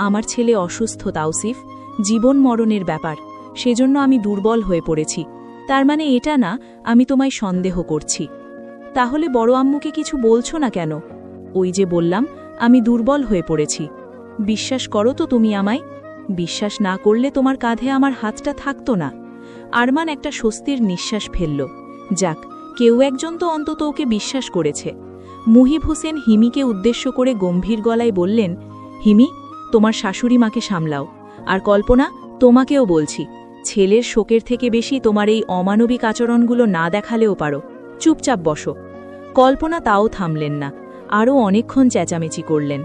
আমার ছেলে অসুস্থ তাওসিফ, জীবন মরণের ব্যাপার, সেজন্য আমি দুর্বল হয়ে পড়েছি। তার মানে এটা না আমি তোমায় সন্দেহ করছি। তাহলে বড় আম্মুকে কিছু বলছো না কেন? ওই যে বললাম আমি দুর্বল হয়ে পড়েছি। বিশ্বাস করো তো তুমি আমায়? বিশ্বাস না করলে তোমার কাঁধে আমার হাতটা থাকতো না। আরমান একটা স্বস্তির নিঃশ্বাস ফেলল। যাক, কেউ একজন তো অন্তত ওকে বিশ্বাস করেছে। মুহিব হোসেন হিমিকে উদ্দেশ্য করে গম্ভীর গলায় বললেন, হিমি, তোমার শাশুড়ি মাকে সামলাও। আর কল্পনা, তোমাকেও বলছি, ছেলের শোকের থেকে বেশি তোমার এই অমানবিক আচরণগুলো না দেখালেও পারো। চুপচাপ বসো। কল্পনা তাও থামলেন না, আরও অনেকক্ষণ চেঁচামেচি করলেন।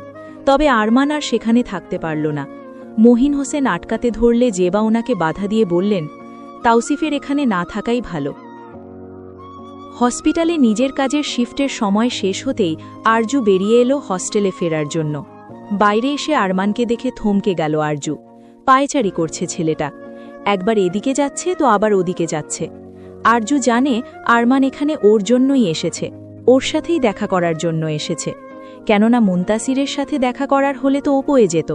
তবে আরমান আর সেখানে থাকতে পারল না। মহিন হোসেন আটকাতে ধরলে জেবা ওনাকে বাধা দিয়ে বললেন, তাওসিফের এখানে না থাকাই ভালো। হসপিটালে নিজের কাজের শিফটের সময় শেষ হতেই আরজু বেরিয়ে এলো হস্টেলে ফেরার জন্য। বাইরে এসে আরমানকে দেখে থমকে গেল আরজু। পায়চারি করছে ছেলেটা, একবার এদিকে যাচ্ছে তো আবার ওদিকে যাচ্ছে। আরজু জানে আরমান এখানে ওর জন্যই এসেছে, ওর সাথেই দেখা করার জন্য এসেছে। কেননা মুনতাসিরের সাথে দেখা করার হলে তো ও পেয়ে যেত,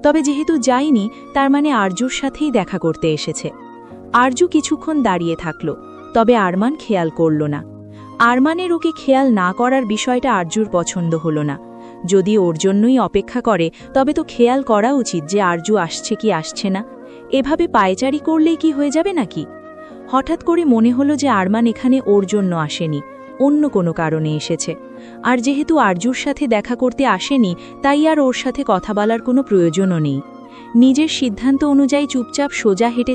তবে যেহেতু যায়নি তার মানে আরজুর সাথেই দেখা করতে এসেছে। আরজু কিছুক্ষণ দাঁড়িয়ে থাকল, তবে আরমান খেয়াল করল না। আরমানের ওকে খেয়াল না করার বিষয়টা আরজুর পছন্দ হল না। যদি ওর জন্যই অপেক্ষা করে তবে তো খেয়াল করা উচিত যে আরজু আসছে কি আসছে না। এভাবে পায়চারি করলেই কি হয়ে যাবে নাকি? হঠাৎ করে মনে হলো যে আরমান এখানে ওর জন্য আসেনি, অন্য কোনো কারণে এসেছে। আর যেহেতু আরজুর সাথে দেখা করতে আসেনি, তাই আর ওর সাথে কথা বলার কোনো প্রয়োজনও নেই। নিজের সিদ্ধান্ত অনুযায়ী চুপচাপ সোজা হেঁটে